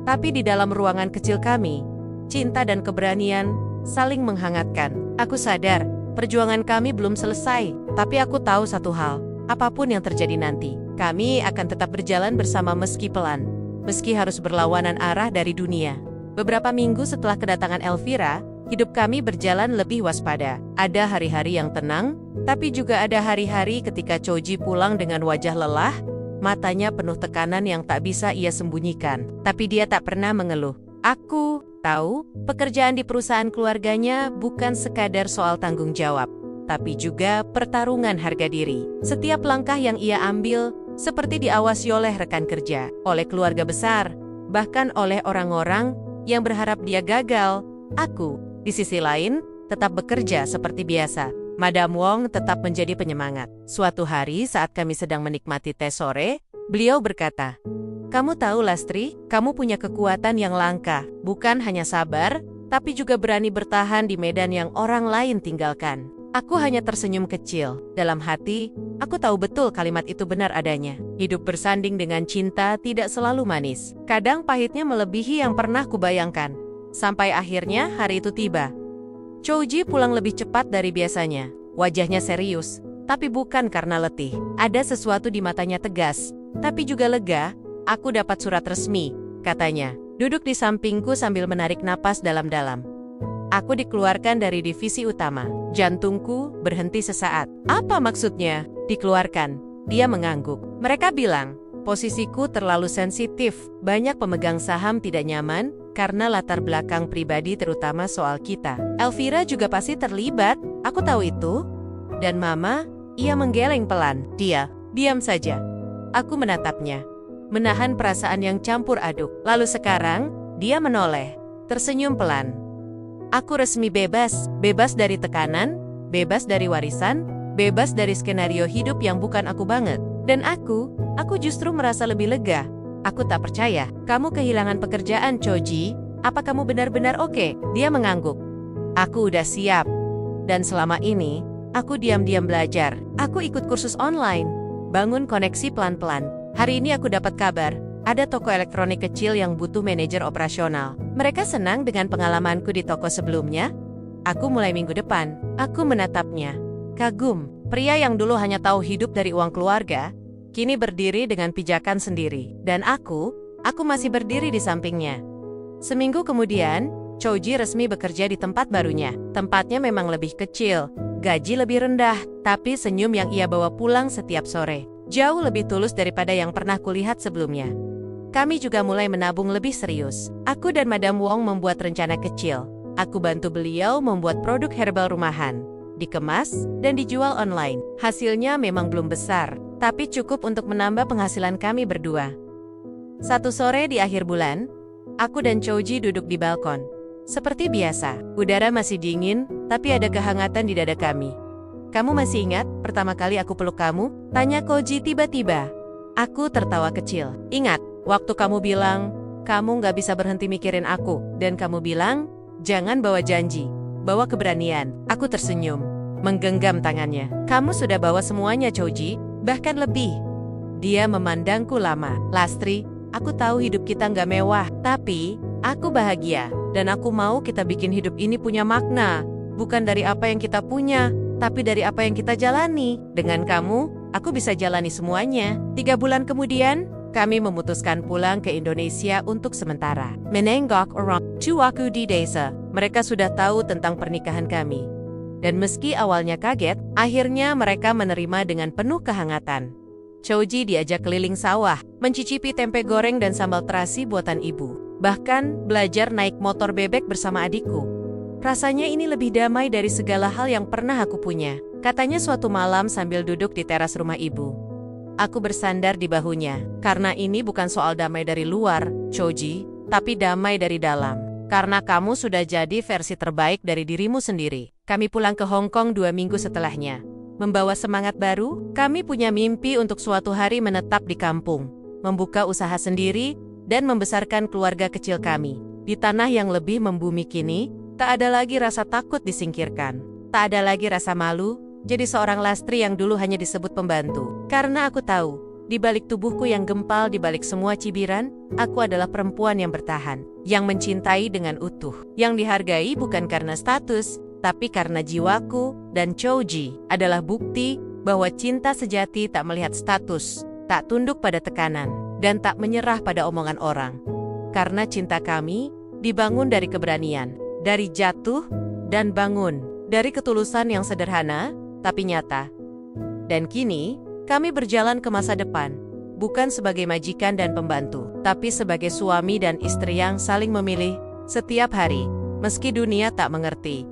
[SPEAKER 1] Tapi di dalam ruangan kecil kami, cinta dan keberanian saling menghangatkan. Aku sadar, perjuangan kami belum selesai. Tapi aku tahu satu hal, apapun yang terjadi nanti, kami akan tetap berjalan bersama meski pelan. Meski harus berlawanan arah dari dunia. Beberapa minggu setelah kedatangan Elvira, hidup kami berjalan lebih waspada. Ada hari-hari yang tenang, tapi juga ada hari-hari ketika Choji pulang dengan wajah lelah, matanya penuh tekanan yang tak bisa ia sembunyikan. Tapi dia tak pernah mengeluh. Aku tahu, pekerjaan di perusahaan keluarganya bukan sekadar soal tanggung jawab, tapi juga pertarungan harga diri. Setiap langkah yang ia ambil, seperti diawasi oleh rekan kerja, oleh keluarga besar, bahkan oleh orang-orang yang berharap dia gagal. Aku, di sisi lain, tetap bekerja seperti biasa. Madam Wong tetap menjadi penyemangat. Suatu hari saat kami sedang menikmati teh sore, beliau berkata, "Kamu tahu, Lastri, kamu punya kekuatan yang langka. Bukan hanya sabar, tapi juga berani bertahan di medan yang orang lain tinggalkan." Aku hanya tersenyum kecil. Dalam hati, aku tahu betul kalimat itu benar adanya. Hidup bersanding dengan cinta tidak selalu manis. Kadang pahitnya melebihi yang pernah kubayangkan. Sampai akhirnya hari itu tiba. Choji pulang lebih cepat dari biasanya. Wajahnya serius, tapi bukan karena letih. Ada sesuatu di matanya tegas, tapi juga lega. Aku dapat surat resmi, katanya. Duduk di sampingku sambil menarik napas dalam-dalam. Aku dikeluarkan dari divisi utama. Jantungku berhenti sesaat. Apa maksudnya? Dikeluarkan. Dia mengangguk. Mereka bilang, posisiku terlalu sensitif. Banyak pemegang saham tidak nyaman karena latar belakang pribadi terutama soal kita. Elvira juga pasti terlibat. Aku tahu itu. Dan Mama, ia menggeleng pelan. Dia, diam saja. Aku menatapnya. Menahan perasaan yang campur aduk. Lalu sekarang, dia menoleh. Tersenyum pelan. Aku resmi bebas, bebas dari tekanan, bebas dari warisan, bebas dari skenario hidup yang bukan aku banget. Dan aku justru merasa lebih lega. Aku tak percaya. Kamu kehilangan pekerjaan, Choji. Apa kamu benar-benar oke? Dia mengangguk. Aku udah siap. Dan selama ini, aku diam-diam belajar. Aku ikut kursus online, bangun koneksi pelan-pelan. Hari ini aku dapat kabar, ada toko elektronik kecil yang butuh manajer operasional. Mereka senang dengan pengalamanku di toko sebelumnya. Aku mulai minggu depan. Aku menatapnya. Kagum, pria yang dulu hanya tahu hidup dari uang keluarga, kini berdiri dengan pijakan sendiri. Dan aku masih berdiri di sampingnya. Seminggu kemudian, Chouji resmi bekerja di tempat barunya. Tempatnya memang lebih kecil, gaji lebih rendah, tapi senyum yang ia bawa pulang setiap sore jauh lebih tulus daripada yang pernah kulihat sebelumnya. Kami juga mulai menabung lebih serius. Aku dan Madam Wong membuat rencana kecil. Aku bantu beliau membuat produk herbal rumahan, dikemas, dan dijual online. Hasilnya memang belum besar, tapi cukup untuk menambah penghasilan kami berdua. Satu sore di akhir bulan, aku dan Chouji duduk di balkon. Seperti biasa, udara masih dingin, tapi ada kehangatan di dada kami. Kamu masih ingat pertama kali aku peluk kamu? Tanya Chouji tiba-tiba. Aku tertawa kecil. Ingat, waktu kamu bilang, kamu gak bisa berhenti mikirin aku. Dan kamu bilang, jangan bawa janji, bawa keberanian. Aku tersenyum, menggenggam tangannya. Kamu sudah bawa semuanya, Chouji, bahkan lebih. Dia memandangku lama. Lastri, aku tahu hidup kita gak mewah, tapi aku bahagia. Dan aku mau kita bikin hidup ini punya makna. Bukan dari apa yang kita punya, tapi dari apa yang kita jalani. Dengan kamu, aku bisa jalani semuanya. 3 bulan kemudian, kami memutuskan pulang ke Indonesia untuk sementara. Menenggok orang tuaku di desa. Mereka sudah tahu tentang pernikahan kami. Dan meski awalnya kaget, akhirnya mereka menerima dengan penuh kehangatan. Chouji diajak keliling sawah, mencicipi tempe goreng dan sambal terasi buatan ibu. Bahkan belajar naik motor bebek bersama adikku. Rasanya ini lebih damai dari segala hal yang pernah aku punya, katanya suatu malam sambil duduk di teras rumah ibu. Aku bersandar di bahunya. Karena ini bukan soal damai dari luar, Chouji, tapi damai dari dalam. Karena kamu sudah jadi versi terbaik dari dirimu sendiri. Kami pulang ke Hong Kong 2 minggu setelahnya. Membawa semangat baru, kami punya mimpi untuk suatu hari menetap di kampung, membuka usaha sendiri, dan membesarkan keluarga kecil kami. Di tanah yang lebih membumi kini, tak ada lagi rasa takut disingkirkan. Tak ada lagi rasa malu, jadi seorang Lastri yang dulu hanya disebut pembantu. Karena aku tahu, di balik tubuhku yang gempal, di balik semua cibiran, aku adalah perempuan yang bertahan, yang mencintai dengan utuh, yang dihargai bukan karena status, tapi karena jiwaku. Dan Chouji adalah bukti bahwa cinta sejati tak melihat status, tak tunduk pada tekanan, dan tak menyerah pada omongan orang. Karena cinta kami dibangun dari keberanian, dari jatuh dan bangun, dari ketulusan yang sederhana tapi nyata. Dan kini, kami berjalan ke masa depan, bukan sebagai majikan dan pembantu, tapi sebagai suami dan istri yang saling memilih setiap hari. Meski dunia tak mengerti,